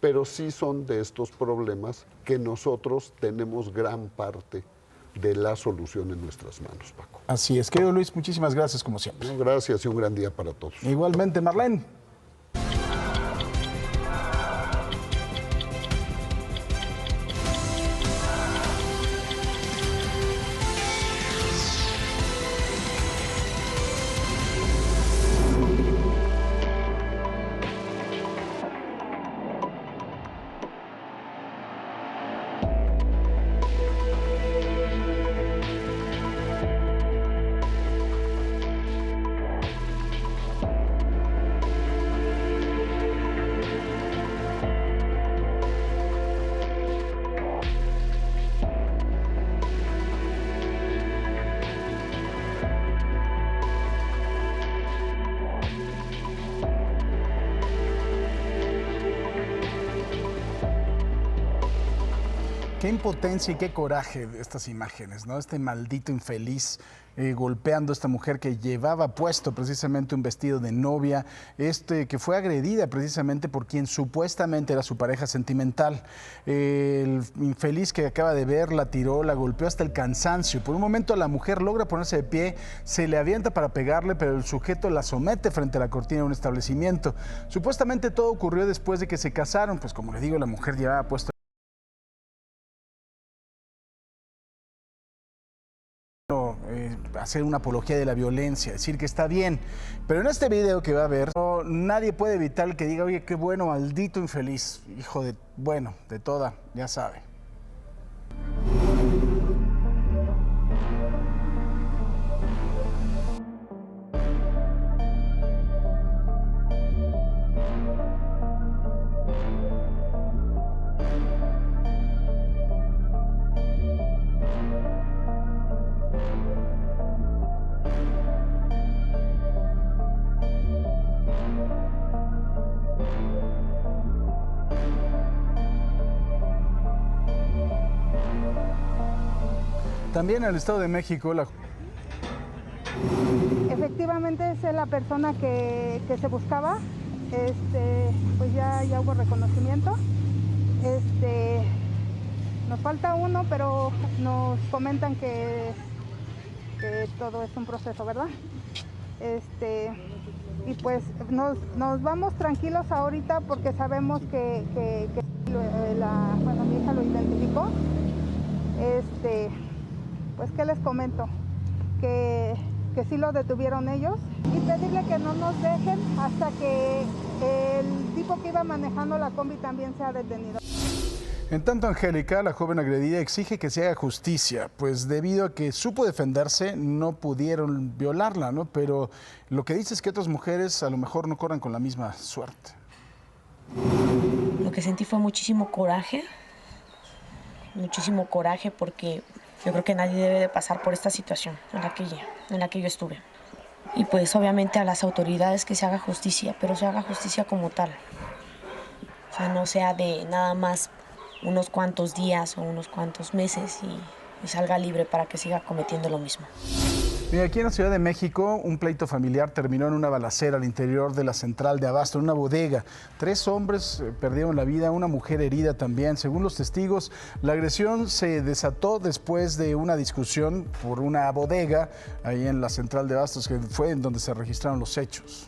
pero sí son de estos problemas que nosotros tenemos gran parte de la solución en nuestras manos, Paco. Así es. Querido Luis, muchísimas gracias como siempre. Gracias y un gran día para todos. Igualmente, Marlene. Qué impotencia y qué coraje de estas imágenes, ¿no? Este maldito infeliz golpeando a esta mujer que llevaba puesto precisamente un vestido de novia, que fue agredida precisamente por quien supuestamente era su pareja sentimental. El infeliz que acaba de ver la tiró, la golpeó hasta el cansancio. Por un momento la mujer logra ponerse de pie, se le avienta para pegarle, pero el sujeto la somete frente a la cortina de un establecimiento. Supuestamente todo ocurrió después de que se casaron, pues como le digo, la mujer llevaba puesto hacer una apología de la violencia, decir que está bien. Pero en este video que va a ver, nadie puede evitar el que diga, oye, qué bueno, maldito infeliz, hijo de, bueno, de toda, ya sabe. También en el Estado de México, efectivamente es la persona que se buscaba, pues ya hubo reconocimiento. Nos falta uno, pero nos comentan que todo es un proceso, ¿verdad? Y pues nos vamos tranquilos ahorita porque sabemos que mi hija lo identificó. Pues, ¿qué les comento? Que sí lo detuvieron ellos y pedirle que no nos dejen hasta que el tipo que iba manejando la combi también sea detenido. En tanto, Angélica, la joven agredida, exige que se haga justicia, pues debido a que supo defenderse, no pudieron violarla, ¿no? Pero lo que dice es que otras mujeres a lo mejor no corran con la misma suerte. Lo que sentí fue muchísimo coraje porque yo creo que nadie debe de pasar por esta situación en la que yo estuve. Y pues obviamente a las autoridades que se haga justicia, pero se haga justicia como tal. O sea, no sea de nada más unos cuantos días o unos cuantos meses y salga libre para que siga cometiendo lo mismo. Mira, aquí en la Ciudad de México, un pleito familiar terminó en una balacera al interior de la central de abasto, en una bodega. 3 hombres perdieron la vida, una mujer herida también. Según los testigos, la agresión se desató después de una discusión por una bodega ahí en la central de abastos, que fue en donde se registraron los hechos.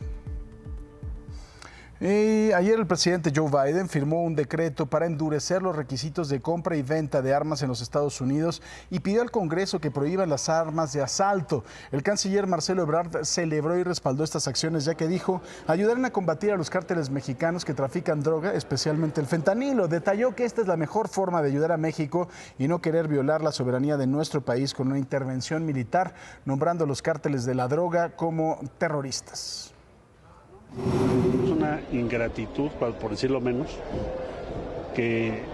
Ayer el presidente Joe Biden firmó un decreto para endurecer los requisitos de compra y venta de armas en los Estados Unidos y pidió al Congreso que prohíban las armas de asalto. El canciller Marcelo Ebrard celebró y respaldó estas acciones, ya que dijo ayudarán a combatir a los cárteles mexicanos que trafican droga, especialmente el fentanilo. Detalló que esta es la mejor forma de ayudar a México y no querer violar la soberanía de nuestro país con una intervención militar, nombrando a los cárteles de la droga como terroristas. Es una ingratitud, por decirlo menos, que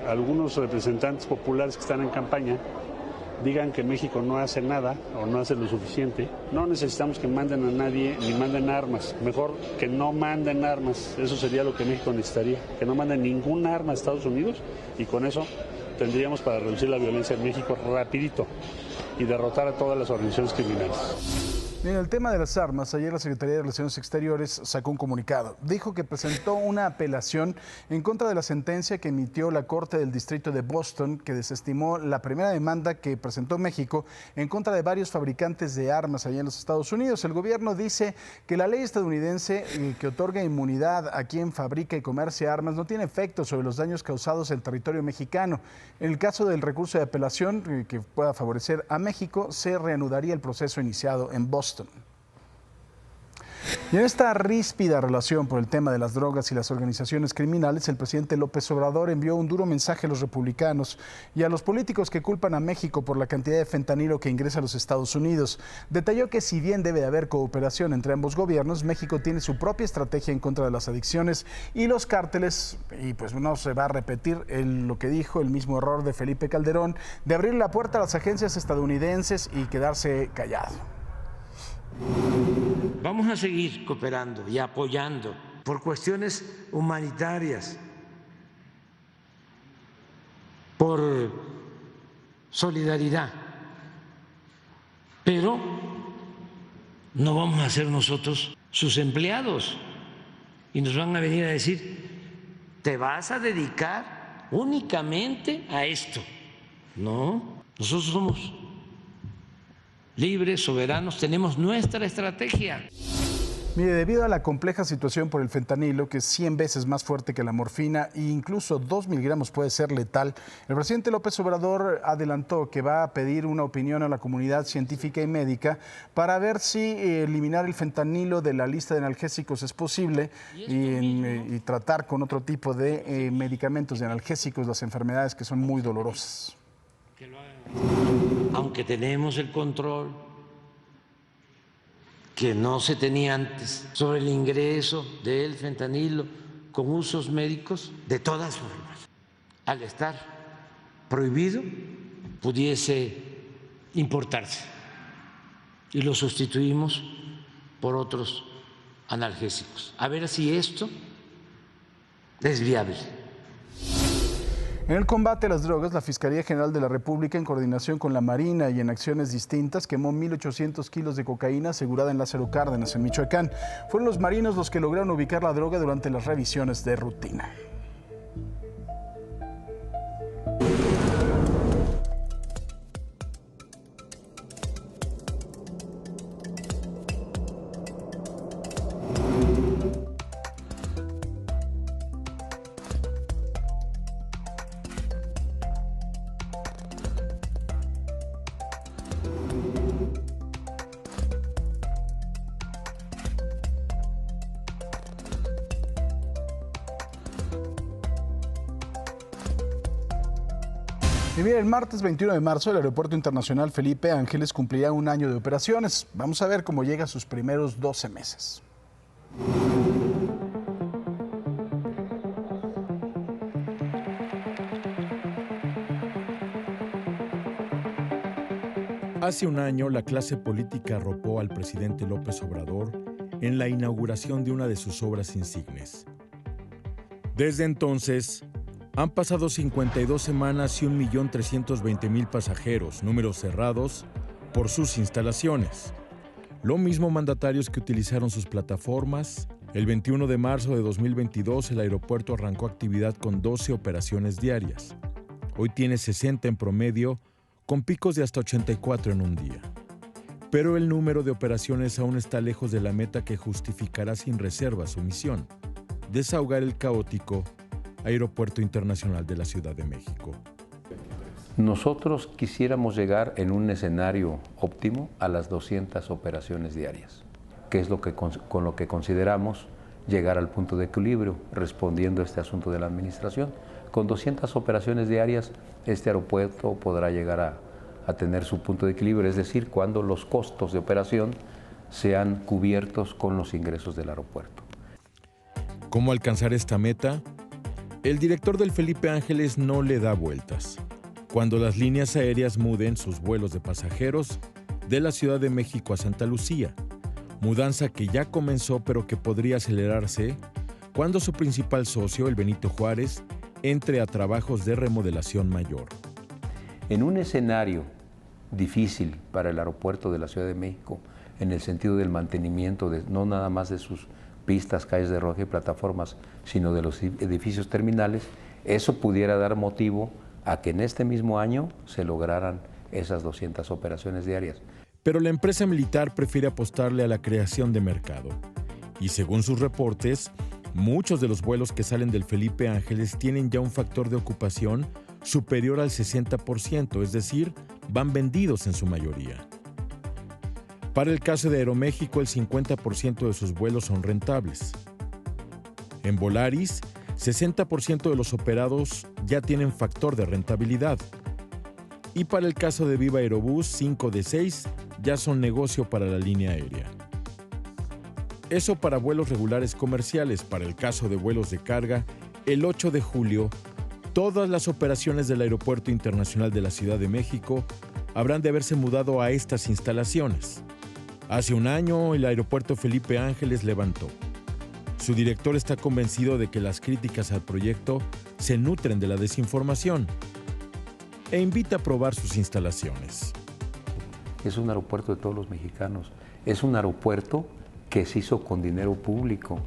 algunos representantes populares que están en campaña digan que México no hace nada o no hace lo suficiente. No necesitamos que manden a nadie ni manden armas. Mejor que no manden armas. Eso sería lo que México necesitaría. Que no manden ninguna arma a Estados Unidos y con eso tendríamos para reducir la violencia en México rapidito y derrotar a todas las organizaciones criminales. En el tema de las armas, ayer la Secretaría de Relaciones Exteriores sacó un comunicado. Dijo que presentó una apelación en contra de la sentencia que emitió la Corte del Distrito de Boston, que desestimó la primera demanda que presentó México en contra de varios fabricantes de armas allá en los Estados Unidos. El gobierno dice que la ley estadounidense que otorga inmunidad a quien fabrica y comercia armas no tiene efecto sobre los daños causados en territorio mexicano. En el caso del recurso de apelación que pueda favorecer a México, se reanudaría el proceso iniciado en Boston. Y en esta ríspida relación por el tema de las drogas y las organizaciones criminales, el presidente López Obrador envió un duro mensaje a los republicanos y a los políticos que culpan a México por la cantidad de fentanilo que ingresa a los Estados Unidos. Detalló que si bien debe de haber cooperación entre ambos gobiernos, México tiene su propia estrategia en contra de las adicciones y los cárteles, y pues no se va a repetir lo que dijo el mismo error de Felipe Calderón, de abrir la puerta a las agencias estadounidenses y quedarse callado. Vamos a seguir cooperando y apoyando por cuestiones humanitarias, por solidaridad, pero no vamos a ser nosotros sus empleados y nos van a venir a decir, ¿te vas a dedicar únicamente a esto? No, nosotros somos libres, soberanos, tenemos nuestra estrategia. Mire, debido a la compleja situación por el fentanilo, que es 100 veces más fuerte que la morfina e incluso 2 miligramos puede ser letal, el presidente López Obrador adelantó que va a pedir una opinión a la comunidad científica y médica para ver si eliminar el fentanilo de la lista de analgésicos es posible y tratar con otro tipo de medicamentos de analgésicos las enfermedades que son muy dolorosas. Aunque tenemos el control que no se tenía antes sobre el ingreso del fentanilo con usos médicos, de todas formas, al estar prohibido, pudiese importarse y lo sustituimos por otros analgésicos. A ver si esto es viable. En el combate a las drogas, la Fiscalía General de la República, en coordinación con la Marina y en acciones distintas, quemó 1.800 kilos de cocaína asegurada en Lázaro Cárdenas, en Michoacán. Fueron los marinos los que lograron ubicar la droga durante las revisiones de rutina. Y mira, el martes 21 de marzo el Aeropuerto Internacional Felipe Ángeles cumplirá un año de operaciones. Vamos a ver cómo llega a sus primeros 12 meses. Hace un año, la clase política arropó al presidente López Obrador en la inauguración de una de sus obras insignes. Desde entonces, han pasado 52 semanas y 1.320.000 pasajeros, números cerrados, por sus instalaciones. Lo mismo mandatarios que utilizaron sus plataformas. El 21 de marzo de 2022, el aeropuerto arrancó actividad con 12 operaciones diarias. Hoy tiene 60 en promedio, con picos de hasta 84 en un día. Pero el número de operaciones aún está lejos de la meta que justificará sin reserva su misión: desahogar el caótico Aeropuerto Internacional de la Ciudad de México. Nosotros quisiéramos llegar en un escenario óptimo a las 200 operaciones diarias, que es con lo que consideramos llegar al punto de equilibrio, respondiendo a este asunto de la administración. Con 200 operaciones diarias, este aeropuerto podrá llegar a tener su punto de equilibrio, es decir, cuando los costos de operación sean cubiertos con los ingresos del aeropuerto. ¿Cómo alcanzar esta meta? El director del Felipe Ángeles no le da vueltas. Cuando las líneas aéreas muden sus vuelos de pasajeros de la Ciudad de México a Santa Lucía, mudanza que ya comenzó pero que podría acelerarse cuando su principal socio, el Benito Juárez, entre a trabajos de remodelación mayor. En un escenario difícil para el aeropuerto de la Ciudad de México, en el sentido del mantenimiento, no nada más de sus pistas, calles de rodaje y plataformas, sino de los edificios terminales, eso pudiera dar motivo a que en este mismo año se lograran esas 200 operaciones diarias. Pero la empresa militar prefiere apostarle a la creación de mercado. Y según sus reportes, muchos de los vuelos que salen del Felipe Ángeles tienen ya un factor de ocupación superior al 60%, es decir, van vendidos en su mayoría. Para el caso de Aeroméxico, el 50% de sus vuelos son rentables. En Volaris, 60% de los operados ya tienen factor de rentabilidad. Y para el caso de Viva Aerobús, 5 de 6 ya son negocio para la línea aérea. Eso para vuelos regulares comerciales. Para el caso de vuelos de carga, el 8 de julio, todas las operaciones del Aeropuerto Internacional de la Ciudad de México habrán de haberse mudado a estas instalaciones. Hace un año, el aeropuerto Felipe Ángeles levantó. Su director está convencido de que las críticas al proyecto se nutren de la desinformación e invita a probar sus instalaciones. Es un aeropuerto de todos los mexicanos. Es un aeropuerto que se hizo con dinero público.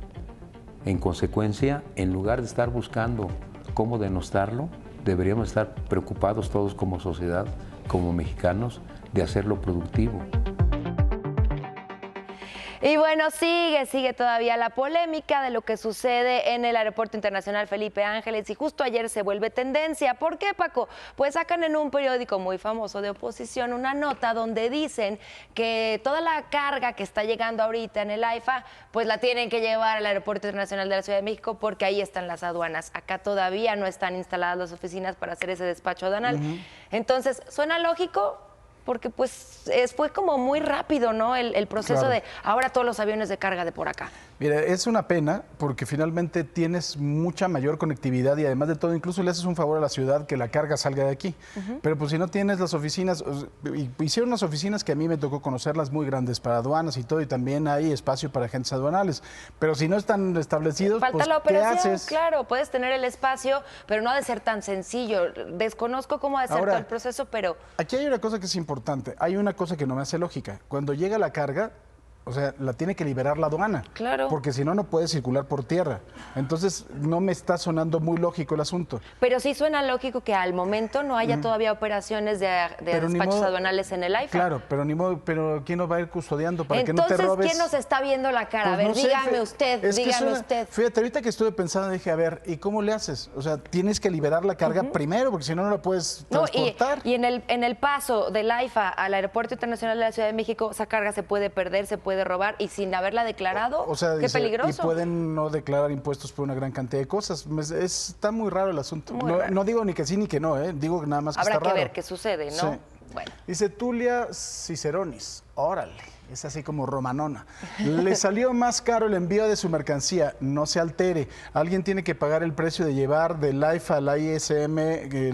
En consecuencia, en lugar de estar buscando cómo denostarlo, deberíamos estar preocupados todos como sociedad, como mexicanos, de hacerlo productivo. Y bueno, sigue todavía la polémica de lo que sucede en el Aeropuerto Internacional Felipe Ángeles y justo ayer se vuelve tendencia. ¿Por qué, Paco? Pues sacan en un periódico muy famoso de oposición una nota donde dicen que toda la carga que está llegando ahorita en el AIFA, pues la tienen que llevar al Aeropuerto Internacional de la Ciudad de México porque ahí están las aduanas. Acá todavía no están instaladas las oficinas para hacer ese despacho aduanal. Entonces, ¿suena lógico? Porque pues fue como muy rápido, ¿no? El proceso de ahora todos los aviones de carga de por acá. Mira, es una pena porque finalmente tienes mucha mayor conectividad y además de todo incluso le haces un favor a la ciudad que la carga salga de aquí. Pero pues si no tienes las oficinas, hicieron unas oficinas que a mí me tocó conocerlas muy grandes para aduanas y todo y también hay espacio para agentes aduanales. Pero si no están establecidos, falta pues, la operación, ¿qué haces? claro, puedes tener el espacio, pero no ha de ser tan sencillo. Desconozco cómo ha de ser todo el proceso, pero... Aquí hay una cosa que es importante. Hay una cosa que no me hace lógica. Cuando llega la carga, o sea, la tiene que liberar la aduana. Claro. Porque si no, no puede circular por tierra. Entonces, no me está sonando muy lógico el asunto. Pero sí suena lógico que al momento no haya todavía operaciones de despachos aduanales en el AIFA. Claro, pero ni modo, pero ¿quién nos va a ir custodiando para entonces, que no te robes? ¿quién nos está viendo la cara? Pues a ver, no sé, dígame usted. Fíjate, ahorita que estuve pensando, dije, a ver, ¿y cómo le haces? O sea, tienes que liberar la carga primero, porque si no, no la puedes transportar. Y en el paso del AIFA al Aeropuerto Internacional de la Ciudad de México, esa carga se puede perder, se puede robar, y sin haberla declarado, o sea, qué peligroso. Y pueden no declarar impuestos por una gran cantidad de cosas. Está muy raro el asunto. No digo ni que sí ni que no, digo nada más que está raro. Habrá que ver qué sucede, ¿no? Sí. Bueno. Dice Tulia Ciceronis, órale, es así como romanona. Le salió más caro el envío de su mercancía, no se altere. Alguien tiene que pagar el precio de llevar del AIFA a la ISM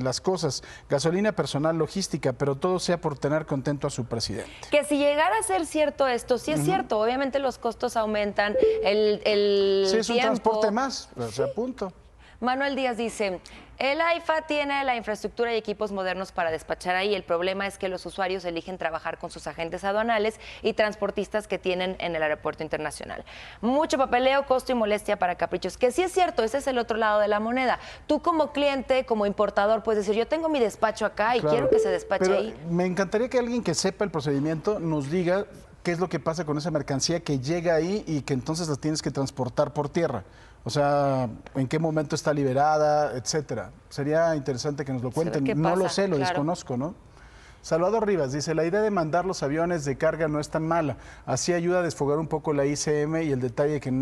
las cosas. Gasolina personal, logística, pero todo sea por tener contento a su presidente. Que si llegara a ser cierto esto, sí es cierto, obviamente los costos aumentan, el sí, es tiempo. Un transporte más, o sea, punto. Manuel Díaz dice, el AIFA tiene la infraestructura y equipos modernos para despachar ahí. El problema es que los usuarios eligen trabajar con sus agentes aduanales y transportistas que tienen en el aeropuerto internacional. Mucho papeleo, costo y molestia para caprichos. Que sí es cierto, ese es el otro lado de la moneda. Tú como cliente, como importador, puedes decir, yo tengo mi despacho acá y quiero que se despache ahí. Me encantaría que alguien que sepa el procedimiento nos diga qué es lo que pasa con esa mercancía que llega ahí y que entonces la tienes que transportar por tierra. O sea, en qué momento está liberada, etcétera. Sería interesante que nos lo cuenten. No lo sé, lo desconozco, ¿no? Salvador Rivas dice, la idea de mandar los aviones de carga no es tan mala. Así ayuda a desfogar un poco la ICM y el detalle de que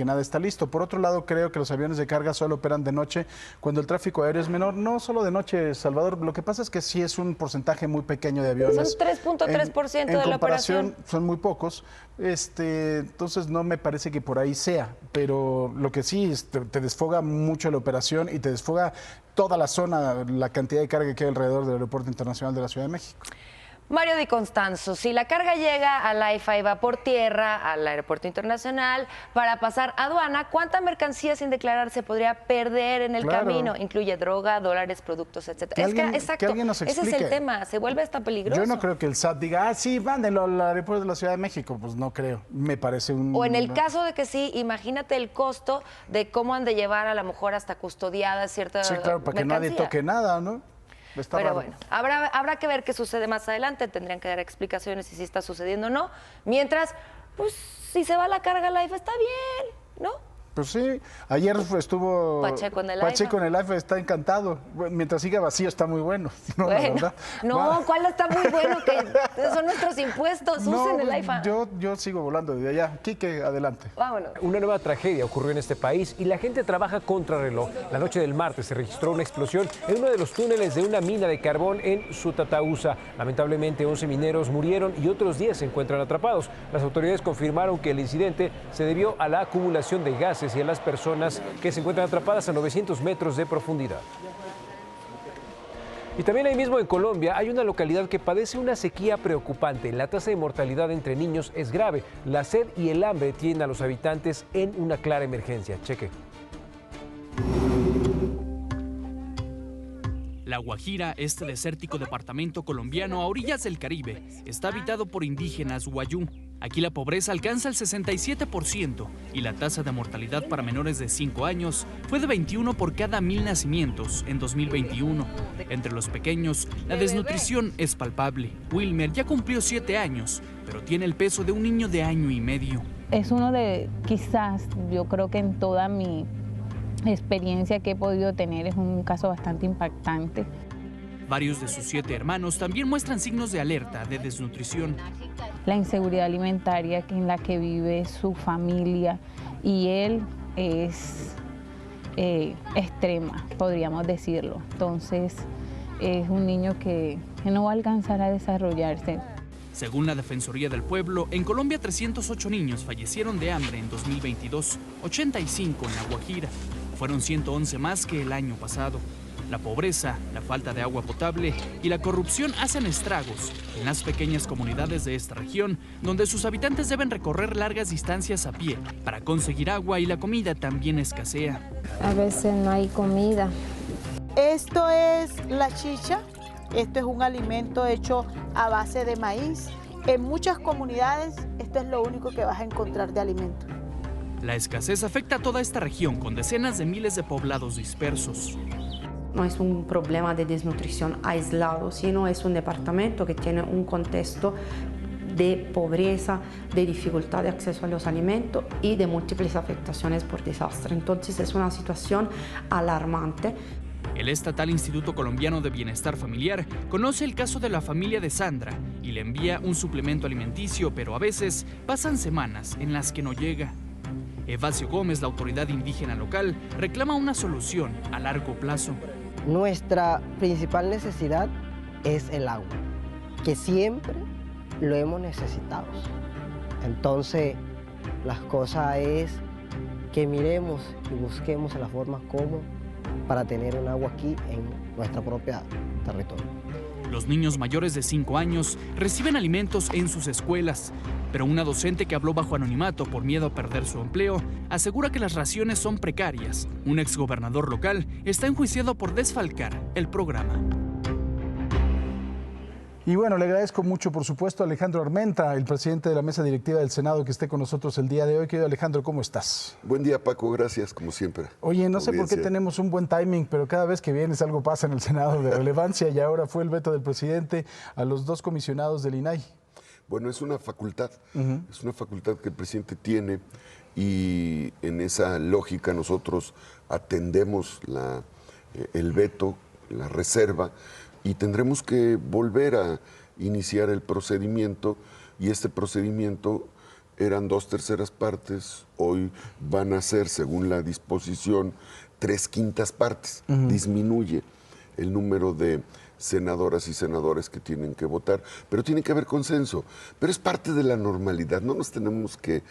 nada está listo. Por otro lado, creo que los aviones de carga solo operan de noche cuando el tráfico aéreo es menor. No solo de noche, Salvador. Lo que pasa es que sí es un porcentaje muy pequeño de aviones. Son 3.3% de la operación. Son muy pocos. Entonces no me parece que por ahí sea. Pero lo que sí es, te desfoga mucho la operación y te desfoga toda la zona, la cantidad de carga que hay alrededor del Aeropuerto Internacional de la Ciudad de México. Mario Di Constanzo, si la carga llega al AIFA y va por tierra al Aeropuerto Internacional para pasar aduana, ¿cuánta mercancía sin declarar se podría perder en el camino? Incluye droga, dólares, productos, etcétera. Exacto, que alguien nos explique. Ese es el tema, se vuelve hasta peligroso. Yo no creo que el SAT diga, sí, mándenlo al Aeropuerto de la Ciudad de México. Pues no creo, me parece un... O en el caso de que sí, imagínate el costo de cómo han de llevar a lo mejor hasta custodiada cierta Sí, claro, para que nadie toque nada, ¿no? Pero bueno, habrá que ver qué sucede más adelante, tendrían que dar explicaciones si sí está sucediendo o no. Mientras, pues si se va la carga al AIFA está bien, ¿no? Pues sí, ayer estuvo Pacheco en el AIFA, está encantado. Mientras siga vacío está muy bueno. No, bueno, ¿cuál está muy bueno? Que son nuestros impuestos, usen el AIFA. Yo sigo volando desde allá. Quique, adelante. Vámonos. Una nueva tragedia ocurrió en este país y la gente trabaja contrarreloj. La noche del martes se registró una explosión en uno de los túneles de una mina de carbón en Sutatausa. Lamentablemente 11 mineros murieron y otros 10 se encuentran atrapados. Las autoridades confirmaron que el incidente se debió a la acumulación de gases y a las personas que se encuentran atrapadas a 900 metros de profundidad. Y también ahí mismo en Colombia hay una localidad que padece una sequía preocupante. La tasa de mortalidad entre niños es grave. La sed y el hambre tienen a los habitantes en una clara emergencia. Cheque. La Guajira, este desértico departamento colombiano a orillas del Caribe, está habitado por indígenas wayú. Aquí la pobreza alcanza el 67% y la tasa de mortalidad para menores de 5 años fue de 21 por cada 1000 nacimientos en 2021. Entre los pequeños, la desnutrición es palpable. Wilmer ya cumplió 7 años, pero tiene el peso de un niño de año y medio. Es uno de, quizás, yo creo que en toda mi experiencia que he podido tener, es un caso bastante impactante. Varios de sus 7 hermanos también muestran signos de alerta de desnutrición. La inseguridad alimentaria en la que vive su familia y él es extrema, podríamos decirlo. Entonces es un niño que no va a alcanzar a desarrollarse. Según la Defensoría del Pueblo, en Colombia 308 niños fallecieron de hambre en 2022, 85 en La Guajira. Fueron 111 más que el año pasado. La pobreza, la falta de agua potable y la corrupción hacen estragos en las pequeñas comunidades de esta región, donde sus habitantes deben recorrer largas distancias a pie para conseguir agua y la comida también escasea. A veces no hay comida. Esto es la chicha, esto es un alimento hecho a base de maíz. En muchas comunidades esto es lo único que vas a encontrar de alimento. La escasez afecta a toda esta región con decenas de miles de poblados dispersos. No es un problema de desnutrición aislado, sino es un departamento que tiene un contexto de pobreza, de dificultad de acceso a los alimentos y de múltiples afectaciones por desastre. Entonces es una situación alarmante. El estatal Instituto Colombiano de Bienestar Familiar conoce el caso de la familia de Sandra y le envía un suplemento alimenticio, pero a veces pasan semanas en las que no llega. Evacio Gómez, la autoridad indígena local, reclama una solución a largo plazo. Nuestra principal necesidad es el agua, que siempre lo hemos necesitado. Entonces, la cosa es que miremos y busquemos la forma como para tener un agua aquí en nuestra propia territorio. Los niños mayores de 5 años reciben alimentos en sus escuelas, pero una docente que habló bajo anonimato por miedo a perder su empleo asegura que las raciones son precarias. Un exgobernador local está enjuiciado por desfalcar el programa. Y bueno, le agradezco mucho, por supuesto, a Alejandro Armenta, el presidente de la mesa directiva del Senado, que esté con nosotros el día de hoy. Querido Alejandro, ¿cómo estás? Buen día, Paco, gracias, como siempre. Oye, no sé por qué tenemos un buen timing, pero cada vez que vienes algo pasa en el Senado de relevancia y ahora fue el veto del presidente a los 2 comisionados del INAI. Bueno, es una facultad, es una facultad que el presidente tiene y en esa lógica nosotros atendemos el veto, la reserva, y tendremos que volver a iniciar el procedimiento, y este procedimiento eran 2/3 partes, hoy van a ser, según la disposición, 3/5 partes. Disminuye el número de senadoras y senadores que tienen que votar, pero tiene que haber consenso. Pero es parte de la normalidad, no nos tenemos que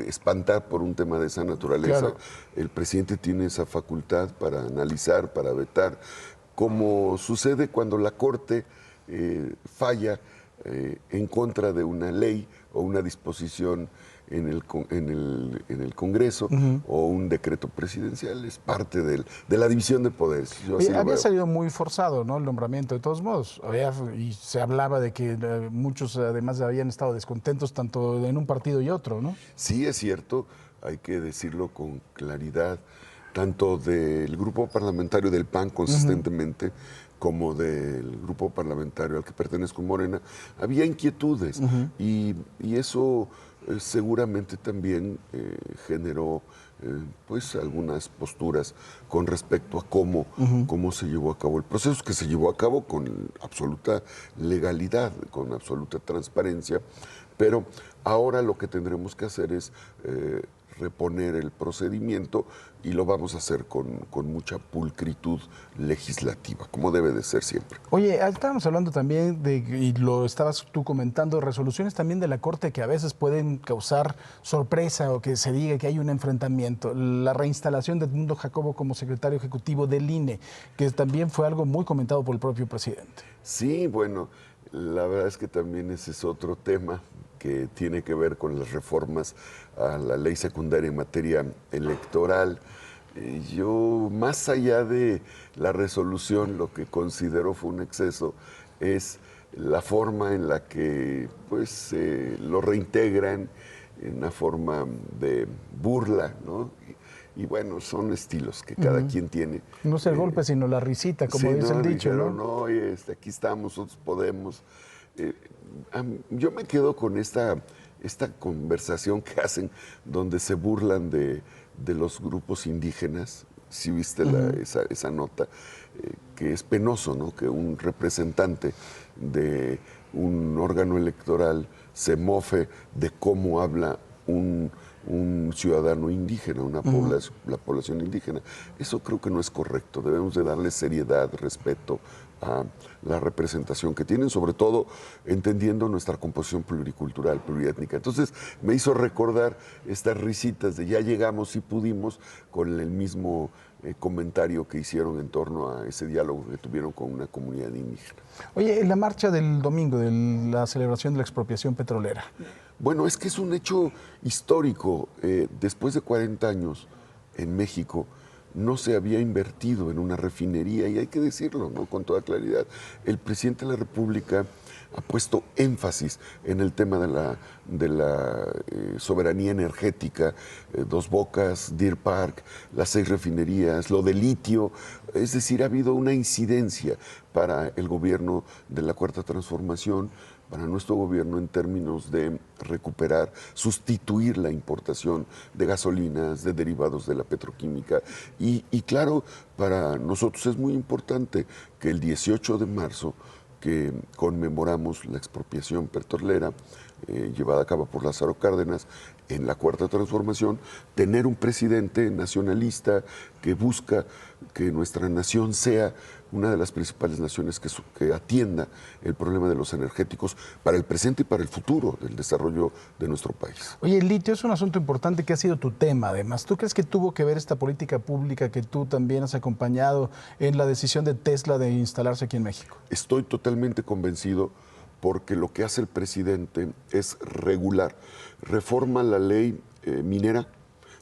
espantar por un tema de esa naturaleza. Claro. El presidente tiene esa facultad para analizar, para vetar, como sucede cuando la Corte falla en contra de una ley o una disposición en el Congreso o un decreto presidencial. Es parte de la división de poderes. Había salido muy forzado, ¿no?, el nombramiento, de todos modos. Y se hablaba de que muchos además habían estado descontentos tanto en un partido y otro, ¿no? Sí, es cierto, hay que decirlo con claridad, tanto del grupo parlamentario del PAN consistentemente, como del grupo parlamentario al que pertenezco, Morena, había inquietudes y eso seguramente también generó pues algunas posturas con respecto a cómo se llevó a cabo el proceso, que se llevó a cabo con absoluta legalidad, con absoluta transparencia, pero ahora lo que tendremos que hacer es reponer el procedimiento y lo vamos a hacer con mucha pulcritud legislativa, como debe de ser siempre. Oye, estábamos hablando también y lo estabas tú comentando, resoluciones también de la Corte que a veces pueden causar sorpresa o que se diga que hay un enfrentamiento. La reinstalación de Edmundo Jacobo como secretario ejecutivo del INE, que también fue algo muy comentado por el propio presidente. Sí, bueno, la verdad es que también ese es otro tema que tiene que ver con las reformas a la ley secundaria en materia electoral. Yo, más allá de la resolución, lo que considero fue un exceso es la forma en la que pues lo reintegran en una forma de burla, ¿no? Y bueno, son estilos que cada quien tiene. No es el golpe, sino la risita, como dice el dicho, dijeron, ¿no? Aquí estamos, nosotros podemos. Yo me quedo con esta conversación que hacen donde se burlan de los grupos indígenas. Si viste esa nota, que es penoso, ¿no? Que un representante de un órgano electoral se mofe de cómo habla un ciudadano indígena, la población indígena. Eso creo que no es correcto. Debemos de darle seriedad, respeto a la representación que tienen, sobre todo entendiendo nuestra composición pluricultural, pluriétnica. Entonces me hizo recordar estas risitas de ya llegamos y pudimos, con el mismo comentario que hicieron en torno a ese diálogo que tuvieron con una comunidad indígena. Oye, la marcha del domingo, de la celebración de la expropiación petrolera. Bueno, es que es un hecho histórico. Después de 40 años en México, no se había invertido en una refinería, y hay que decirlo, ¿no? Con toda claridad. El presidente de la República ha puesto énfasis en el tema de la soberanía energética, Dos Bocas, Deer Park, las 6 refinerías, lo de litio. Es decir, ha habido una incidencia para el gobierno de la Cuarta Transformación, para nuestro gobierno, en términos de recuperar, sustituir la importación de gasolinas, de derivados de la petroquímica. Y claro, para nosotros es muy importante que el 18 de marzo, que conmemoramos la expropiación petrolera llevada a cabo por Lázaro Cárdenas en la Cuarta Transformación, tener un presidente nacionalista que busca que nuestra nación sea una de las principales naciones que atienda el problema de los energéticos para el presente y para el futuro del desarrollo de nuestro país. Oye, el litio es un asunto importante que ha sido tu tema, además. ¿Tú crees que tuvo que ver esta política pública que tú también has acompañado en la decisión de Tesla de instalarse aquí en México? Estoy totalmente convencido, porque lo que hace el presidente es regular, reforma la ley minera,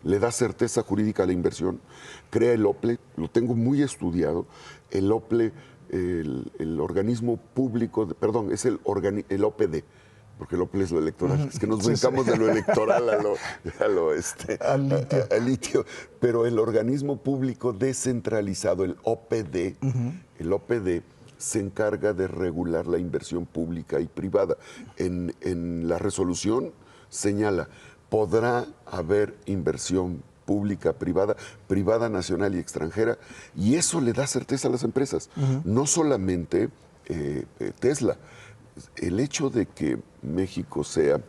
le da certeza jurídica a la inversión, crea el OPLE, lo tengo muy estudiado. El OPLE, el organismo público, perdón, es el OPD, porque el OPLE es lo electoral. Es que nos brincamos de lo electoral al litio. Pero el organismo público descentralizado, el OPD, el OPD se encarga de regular la inversión pública y privada. En la resolución señala, podrá haber inversión pública, privada nacional y extranjera, y eso le da certeza a las empresas. No solamente Tesla. El hecho de que México sea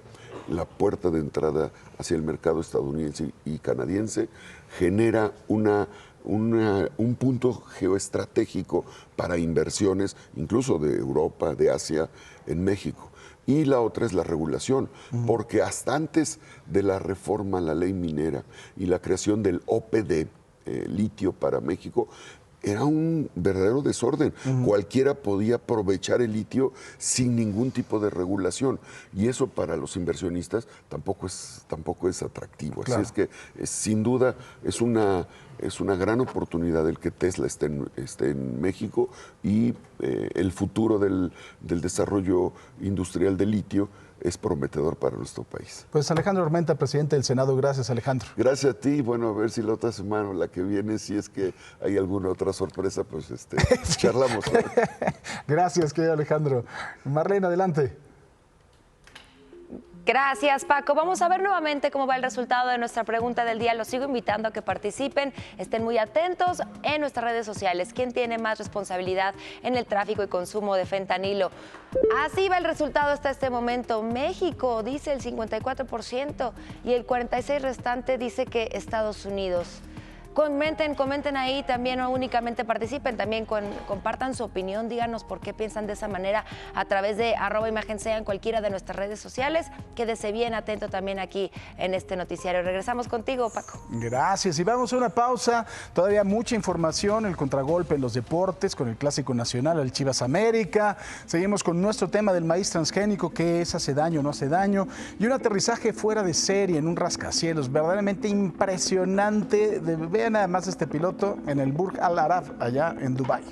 la puerta de entrada hacia el mercado estadounidense y canadiense genera un punto geoestratégico para inversiones, incluso de Europa, de Asia, en México. Y la otra es la regulación, porque hasta antes de la reforma a la ley minera y la creación del OPD, litio para México, era un verdadero desorden. Cualquiera podía aprovechar el litio sin ningún tipo de regulación. Y eso para los inversionistas tampoco es atractivo. Claro. Así es que sin duda es una gran oportunidad el que Tesla esté en México, y el futuro del desarrollo industrial del litio es prometedor para nuestro país. Pues Alejandro Armenta, presidente del Senado, gracias, Alejandro. Gracias a ti. Bueno, a ver si la otra semana o la que viene, si es que hay alguna otra sorpresa, pues charlamos. Gracias, querido Alejandro. Marlene, adelante. Gracias, Paco. Vamos a ver nuevamente cómo va el resultado de nuestra pregunta del día. Los sigo invitando a que participen, estén muy atentos en nuestras redes sociales. ¿Quién tiene más responsabilidad en el tráfico y consumo de fentanilo? Así va el resultado hasta este momento. México dice el 54% y el 46% restante dice que Estados Unidos. Comenten ahí también, no únicamente participen, también compartan su opinión, díganos por qué piensan de esa manera a través de @imagen_sea en cualquiera de nuestras redes sociales. Quédese bien atento también aquí en este noticiario. Regresamos contigo, Paco. Gracias, y vamos a una pausa. Todavía mucha información, el contragolpe en los deportes con el Clásico Nacional, el Chivas América. Seguimos con nuestro tema del maíz transgénico, qué es, hace daño, no hace daño, y un aterrizaje fuera de serie en un rascacielos verdaderamente impresionante de ver Vean nada más este piloto en el Burj Al Arab, allá en Dubái.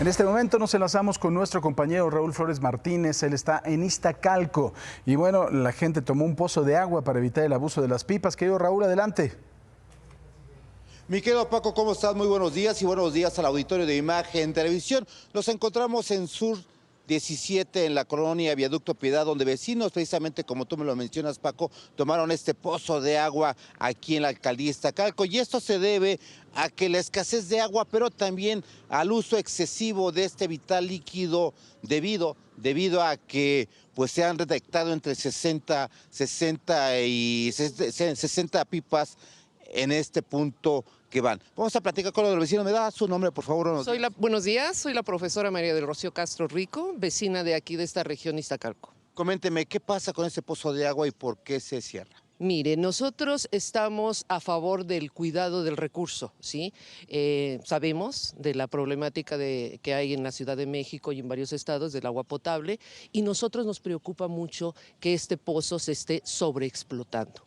En este momento nos enlazamos con nuestro compañero Raúl Flores Martínez. Él está en Iztacalco. Y bueno, la gente tomó un pozo de agua para evitar el abuso de las pipas. Querido Raúl, adelante. Mi querido Paco, ¿cómo estás? Muy buenos días y buenos días al auditorio de Imagen Televisión. Nos encontramos en Sur 17 en la colonia Viaducto Piedad, donde vecinos, precisamente como tú me lo mencionas, Paco, tomaron este pozo de agua aquí en la alcaldía Iztacalco, y esto se debe a que la escasez de agua, pero también al uso excesivo de este vital líquido debido a que pues se han detectado entre 60 pipas en este punto que van. Vamos a platicar con los vecinos. ¿Me da su nombre, por favor? Buenos días, soy la profesora María del Rocío Castro Rico, vecina de aquí de esta región Iztacalco. Coménteme, ¿qué pasa con ese pozo de agua y por qué se cierra? Mire, nosotros estamos a favor del cuidado del recurso, ¿sí? Sabemos de la problemática que hay en la Ciudad de México y en varios estados del agua potable, y nosotros nos preocupa mucho que este pozo se esté sobreexplotando.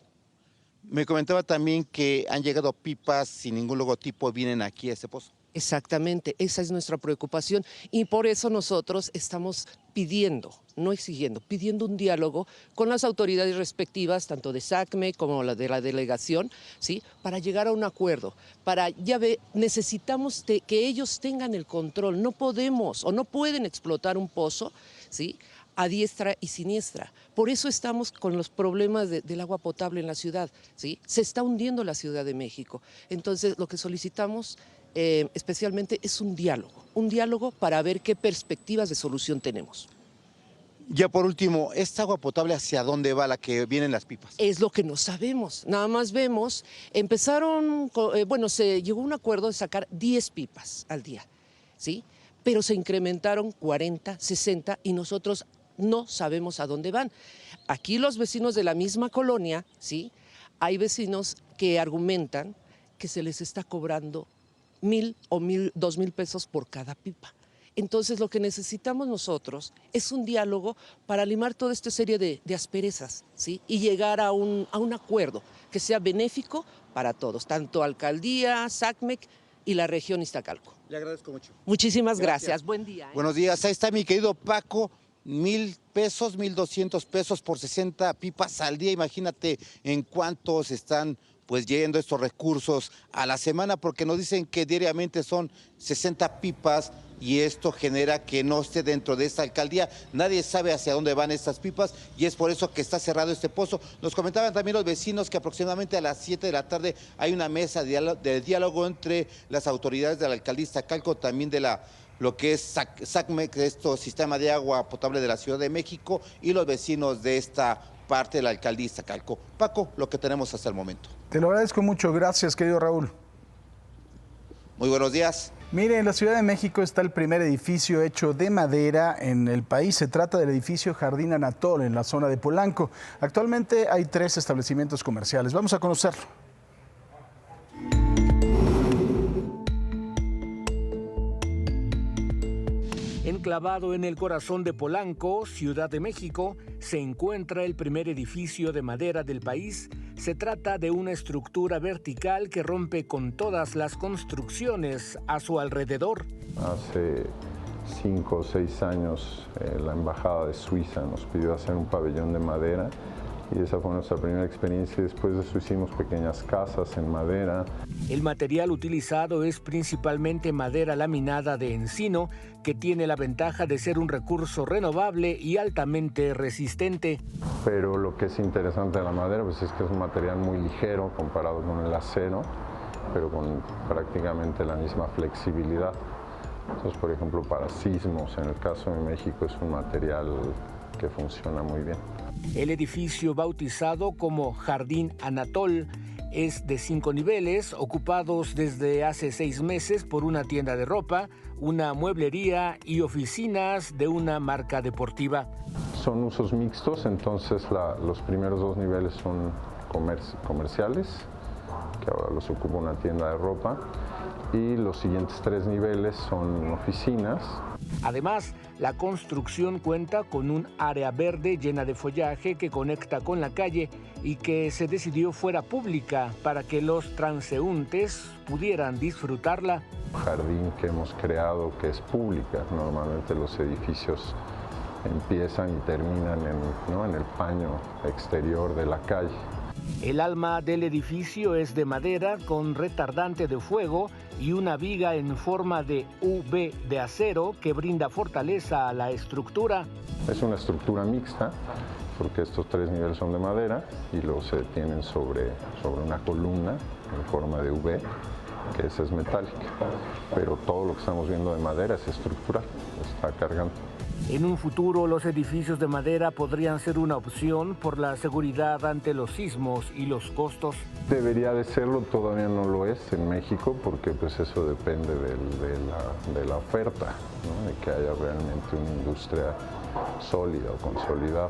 Me comentaba también que han llegado pipas sin ningún logotipo, vienen aquí a este pozo. Exactamente, esa es nuestra preocupación, y por eso nosotros estamos pidiendo, no exigiendo, pidiendo un diálogo con las autoridades respectivas, tanto de SACME como la de la delegación, ¿sí? Para llegar a un acuerdo, necesitamos que ellos tengan el control. No podemos o no pueden explotar un pozo, ¿sí?, a diestra y siniestra. Por eso estamos con los problemas del agua potable en la ciudad, ¿sí? Se está hundiendo la Ciudad de México. Entonces, lo que solicitamos especialmente es un diálogo para ver qué perspectivas de solución tenemos. Ya por último, ¿esta agua potable hacia dónde va, la que vienen las pipas? Es lo que no sabemos, nada más vemos, se llegó a un acuerdo de sacar 10 pipas al día, ¿sí? Pero se incrementaron 40, 60 y nosotros no sabemos a dónde van. Aquí los vecinos de la misma colonia, ¿sí? Hay vecinos que argumentan que se les está cobrando 1,000 o 2,000 pesos por cada pipa. Entonces lo que necesitamos nosotros es un diálogo para limar toda esta serie de asperezas, ¿sí? Y llegar a un acuerdo que sea benéfico para todos, tanto alcaldía, SACMEC y la región Iztacalco. Le agradezco mucho. Muchísimas gracias. Buen día. Buenos días. Ahí está mi querido Paco. 1,000 pesos, 1,200 pesos por 60 pipas al día. Imagínate en cuántos están pues yendo estos recursos a la semana, porque nos dicen que diariamente son 60 pipas y esto genera que no esté dentro de esta alcaldía. Nadie sabe hacia dónde van estas pipas y es por eso que está cerrado este pozo. Nos comentaban también los vecinos que aproximadamente a las 7 de la tarde hay una mesa de diálogo entre las autoridades de la alcaldía Iztacalco, también de lo que es SACME, Sistema de Agua Potable de la Ciudad de México, y los vecinos de esta parte de la alcaldía Iztacalco. Paco, lo que tenemos hasta el momento. Te lo agradezco mucho. Gracias, querido Raúl. Muy buenos días. Mire, en la Ciudad de México está el primer edificio hecho de madera en el país. Se trata del edificio Jardín Anatol, en la zona de Polanco. Actualmente hay 3 establecimientos comerciales. Vamos a conocerlo. Enclavado en el corazón de Polanco, Ciudad de México, se encuentra el primer edificio de madera del país. Se trata de una estructura vertical que rompe con todas las construcciones a su alrededor. Hace 5 o 6 años la Embajada de Suiza nos pidió hacer un pabellón de madera y esa fue nuestra primera experiencia. Después de eso hicimos pequeñas casas en madera. El material utilizado es principalmente madera laminada de encino, que tiene la ventaja de ser un recurso renovable y altamente resistente. Pero lo que es interesante de la madera pues es que es un material muy ligero comparado con el acero, pero con prácticamente la misma flexibilidad. Entonces, por ejemplo, para sismos, en el caso de México, es un material que funciona muy bien. El edificio, bautizado como Jardín Anatol, es de 5 niveles, ocupados desde hace 6 meses por una tienda de ropa, una mueblería y oficinas de una marca deportiva. Son usos mixtos, entonces los primeros 2 niveles son comerciales, que ahora los ocupa una tienda de ropa, y los siguientes 3 niveles son oficinas. Además, la construcción cuenta con un área verde llena de follaje que conecta con la calle y que se decidió fuera pública para que los transeúntes pudieran disfrutarla. Jardín que hemos creado que es pública. Normalmente los edificios empiezan y terminan en el paño exterior de la calle. El alma del edificio es de madera con retardante de fuego y una viga en forma de V de acero que brinda fortaleza a la estructura. Es una estructura mixta porque estos 3 niveles son de madera y luego se tienen sobre una columna en forma de V, que esa es metálica. Pero todo lo que estamos viendo de madera es estructural, está cargando. En un futuro, los edificios de madera podrían ser una opción por la seguridad ante los sismos y los costos. Debería de serlo, todavía no lo es en México porque pues eso depende de la oferta, ¿no? De que haya realmente una industria sólida o consolidada.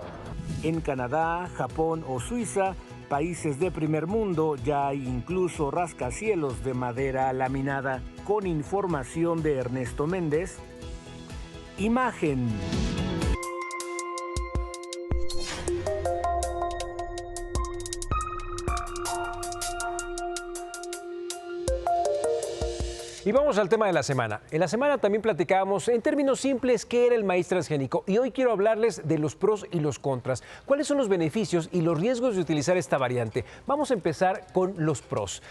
En Canadá, Japón o Suiza, países de primer mundo, ya hay incluso rascacielos de madera laminada. Con información de Ernesto Méndez, Imagen. Y vamos al tema de la semana. En la semana también platicábamos en términos simples qué era el maíz transgénico y hoy quiero hablarles de los pros y los contras. ¿Cuáles son los beneficios y los riesgos de utilizar esta variante? Vamos a empezar con los pros.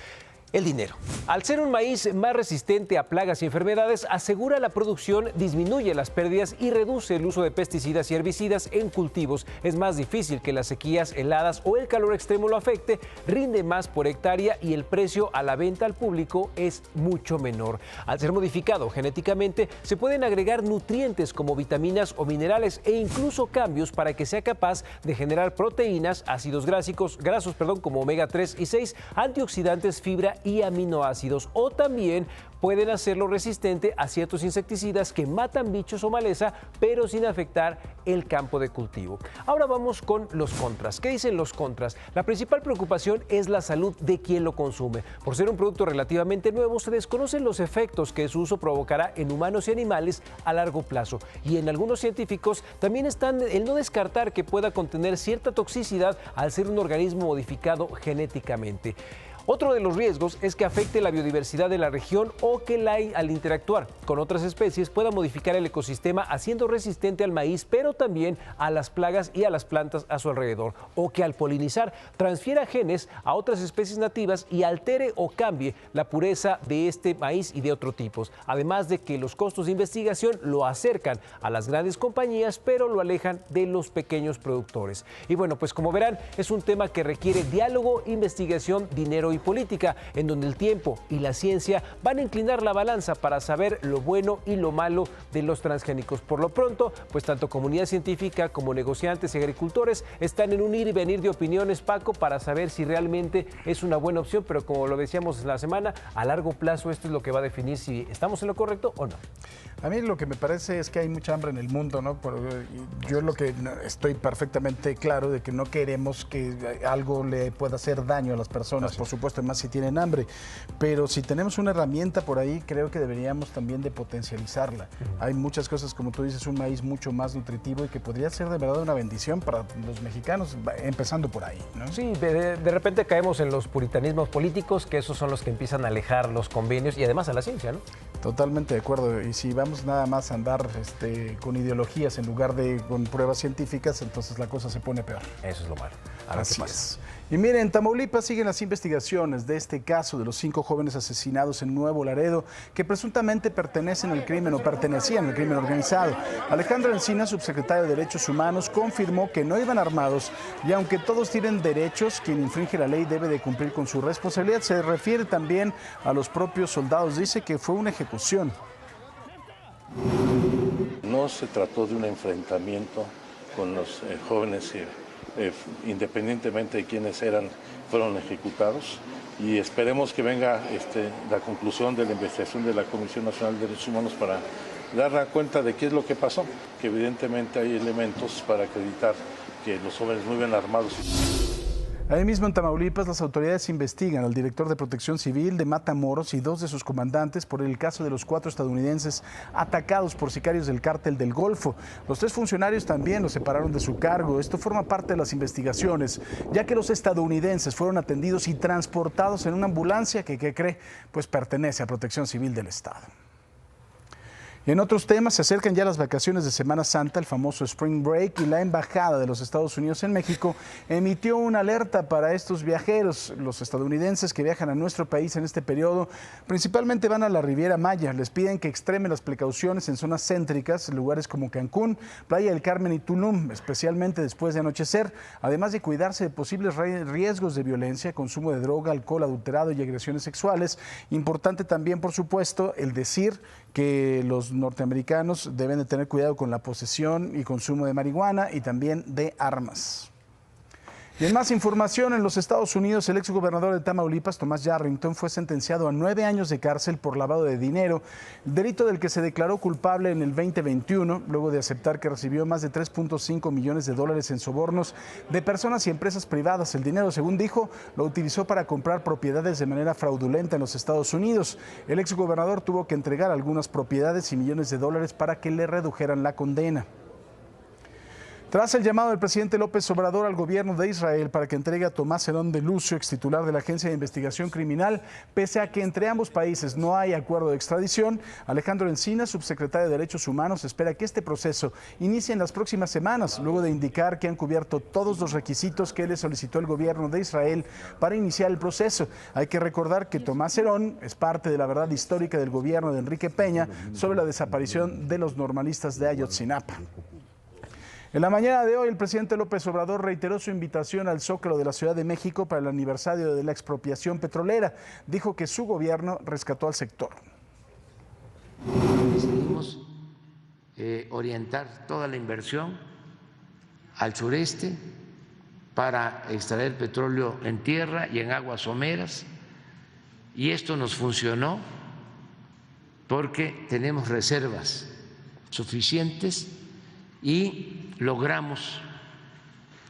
El dinero. Al ser un maíz más resistente a plagas y enfermedades, asegura la producción, disminuye las pérdidas y reduce el uso de pesticidas y herbicidas en cultivos. Es más difícil que las sequías, heladas o el calor extremo lo afecte, rinde más por hectárea y el precio a la venta al público es mucho menor. Al ser modificado genéticamente, se pueden agregar nutrientes como vitaminas o minerales e incluso cambios para que sea capaz de generar proteínas, ácidos grasos como omega 3 y 6, antioxidantes, fibra y aminoácidos, o también pueden hacerlo resistente a ciertos insecticidas que matan bichos o maleza, pero sin afectar el campo de cultivo. Ahora vamos con los contras. ¿Qué dicen los contras? La principal preocupación es la salud de quien lo consume. Por ser un producto relativamente nuevo, se desconocen los efectos que su uso provocará en humanos y animales a largo plazo. Y en algunos científicos también están el no descartar que pueda contener cierta toxicidad al ser un organismo modificado genéticamente. Otro de los riesgos es que afecte la biodiversidad de la región o que al interactuar con otras especies pueda modificar el ecosistema haciendo resistente al maíz, pero también a las plagas y a las plantas a su alrededor, o que al polinizar transfiera genes a otras especies nativas y altere o cambie la pureza de este maíz y de otros tipos. Además de que los costos de investigación lo acercan a las grandes compañías, pero lo alejan de los pequeños productores. Y bueno, pues como verán, es un tema que requiere diálogo, investigación, dinero y política, en donde el tiempo y la ciencia van a inclinar la balanza para saber lo bueno y lo malo de los transgénicos. Por lo pronto, pues tanto comunidad científica como negociantes y agricultores están en un ir y venir de opiniones, Paco, para saber si realmente es una buena opción, pero como lo decíamos la semana, a largo plazo esto es lo que va a definir si estamos en lo correcto o no. A mí lo que me parece es que hay mucha hambre en el mundo, ¿no? Yo lo que estoy perfectamente claro de que no queremos que algo le pueda hacer daño a las personas, por supuesto, más si tienen hambre, pero si tenemos una herramienta por ahí, creo que deberíamos también de potencializarla. Hay muchas cosas, como tú dices, un maíz mucho más nutritivo y que podría ser de verdad una bendición para los mexicanos, empezando por ahí, ¿no? Sí, de repente caemos en los puritanismos políticos, que esos son los que empiezan a alejar los convenios y además a la ciencia, ¿no? Totalmente de acuerdo, y si vamos nada más a andar con ideologías en lugar de con pruebas científicas, entonces la cosa se pone peor. Eso es lo malo. Así es. Y miren, en Tamaulipas siguen las investigaciones de este caso de los 5 jóvenes asesinados en Nuevo Laredo que presuntamente pertenecen al crimen o pertenecían al crimen organizado. Alejandra Encinas, subsecretaria de Derechos Humanos, confirmó que no iban armados y aunque todos tienen derechos, quien infringe la ley debe de cumplir con su responsabilidad. Se refiere también a los propios soldados. Dice que fue una ejecución. No se trató de un enfrentamiento con los jóvenes independientemente de quiénes fueron ejecutados, y esperemos que venga la conclusión de la investigación de la Comisión Nacional de Derechos Humanos para dar cuenta de qué es lo que pasó, que evidentemente hay elementos para acreditar que los jóvenes muy bien armados. Ahí mismo en Tamaulipas, las autoridades investigan al director de Protección Civil de Matamoros y 2 de sus comandantes por el caso de los 4 estadounidenses atacados por sicarios del Cártel del Golfo. Los 3 funcionarios también los separaron de su cargo. Esto forma parte de las investigaciones, ya que los estadounidenses fueron atendidos y transportados en una ambulancia que, ¿qué cree? Pues pertenece a Protección Civil del Estado. En otros temas, se acercan ya las vacaciones de Semana Santa, el famoso Spring Break, y la Embajada de los Estados Unidos en México emitió una alerta para estos viajeros. Los estadounidenses que viajan a nuestro país en este periodo principalmente van a la Riviera Maya. Les piden que extremen las precauciones en zonas céntricas, lugares como Cancún, Playa del Carmen y Tulum, especialmente después de anochecer, además de cuidarse de posibles riesgos de violencia, consumo de droga, alcohol adulterado y agresiones sexuales. Importante también, por supuesto, el decir que los norteamericanos deben de tener cuidado con la posesión y consumo de marihuana y también de armas. Y en más información, en los Estados Unidos, el exgobernador de Tamaulipas, Tomás Yarrington, fue sentenciado a 9 años de cárcel por lavado de dinero, delito del que se declaró culpable en el 2021, luego de aceptar que recibió más de 3.5 millones de dólares en sobornos de personas y empresas privadas. El dinero, según dijo, lo utilizó para comprar propiedades de manera fraudulenta en los Estados Unidos. El exgobernador tuvo que entregar algunas propiedades y millones de dólares para que le redujeran la condena. Tras el llamado del presidente López Obrador al gobierno de Israel para que entregue a Tomás Herón de Lucio, extitular de la Agencia de Investigación Criminal, pese a que entre ambos países no hay acuerdo de extradición, Alejandro Encinas, subsecretario de Derechos Humanos, espera que este proceso inicie en las próximas semanas, luego de indicar que han cubierto todos los requisitos que le solicitó el gobierno de Israel para iniciar el proceso. Hay que recordar que Tomás Herón es parte de la verdad histórica del gobierno de Enrique Peña sobre la desaparición de los normalistas de Ayotzinapa. En la mañana de hoy, el presidente López Obrador reiteró su invitación al Zócalo de la Ciudad de México para el aniversario de la expropiación petrolera. Dijo que su gobierno rescató al sector. Decidimos orientar toda la inversión al sureste para extraer petróleo en tierra y en aguas someras. Y esto nos funcionó porque tenemos reservas suficientes y logramos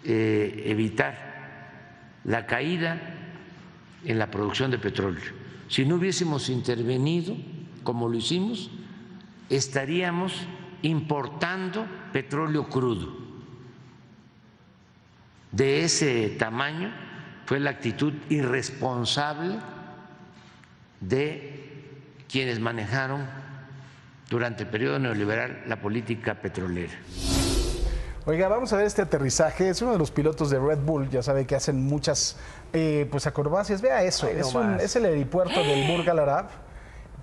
evitar la caída en la producción de petróleo. Si no hubiésemos intervenido como lo hicimos, estaríamos importando petróleo crudo. De ese tamaño fue la actitud irresponsable de quienes manejaron durante el periodo neoliberal la política petrolera. Oiga, vamos a ver este aterrizaje. Es uno de los pilotos de Red Bull, ya sabe que hacen muchas pues acrobacias. Vea eso, es el aeropuerto del Burj Al Arab,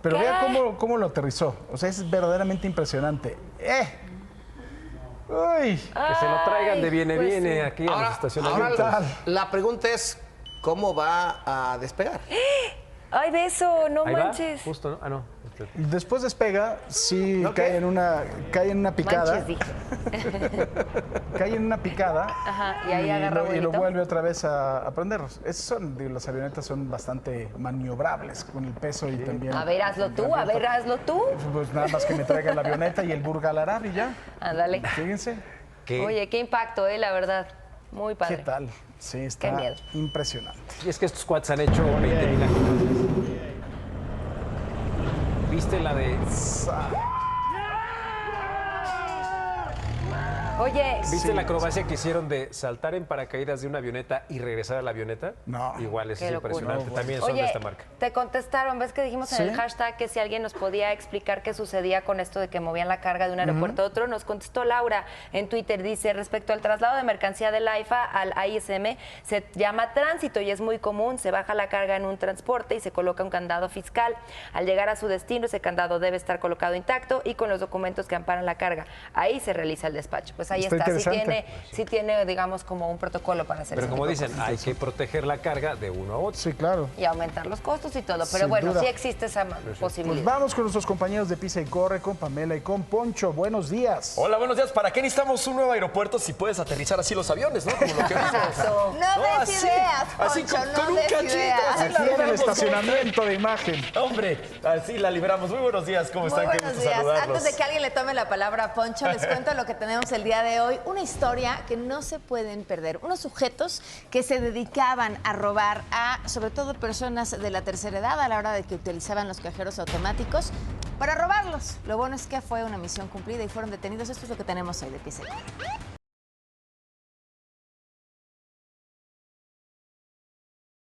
pero vea cómo lo aterrizó. O sea, es verdaderamente impresionante. Uy, que se lo traigan de viene sí. Aquí a los estacionamientos. La pregunta es, ¿cómo va a despegar? ¡Ay, beso! ¡No Ahí manches! Va, justo, ¿no? Ah, no. Después despega, sí, cae en una picada. Manches, cae en una picada. Ajá, y ahí agarra y lo vuelve otra vez a prender. Las avionetas son bastante maniobrables con el peso y también. A ver, hazlo tú. Pues nada más que me traigan la avioneta y el Burj Al Arab y ya. Ándale. Fíjense. Oye, qué impacto, la verdad. Muy padre. ¿Qué tal? Sí, está impresionante. Y es que estos cuads han hecho 20,000 acrobacias. ¿Viste la de...? Oye. ¿Viste la acrobacia que hicieron de saltar en paracaídas de una avioneta y regresar a la avioneta? No. Igual, es impresionante. No, también son de esta marca. Te contestaron, ves que dijimos en el hashtag que si alguien nos podía explicar qué sucedía con esto de que movían la carga de un aeropuerto a otro. Nos contestó Laura en Twitter, dice, respecto al traslado de mercancía del AIFA al AISM, se llama tránsito y es muy común, se baja la carga en un transporte y se coloca un candado fiscal. Al llegar a su destino, ese candado debe estar colocado intacto y con los documentos que amparan la carga. Ahí se realiza el despacho. Pues ahí está, sí tiene, digamos, como un protocolo para hacer eso. Pero como dicen, hay que proteger la carga de uno a otro. Sí, claro. Y aumentar los costos y todo. Pero bueno, sí existe esa posibilidad. Pues vamos con nuestros compañeros de Pisa y Corre, con Pamela y con Poncho. Buenos días. Hola, buenos días. ¿Para qué necesitamos un nuevo aeropuerto si puedes aterrizar así los aviones, no? Como lo que vimos. No des ideas, Poncho, así con un cachito. Aquí en el estacionamiento de imagen. Hombre, así la libramos. Muy buenos días. ¿Cómo están? Muy buenos días. Antes de que alguien le tome la palabra a Poncho, les cuento lo que tenemos el día día de hoy una historia que no se pueden perder. Unos sujetos que se dedicaban a robar a, sobre todo, personas de la tercera edad a la hora de que utilizaban los cajeros automáticos para robarlos. Lo bueno es que fue una misión cumplida y fueron detenidos. Esto es lo que tenemos hoy de Pies en Corto.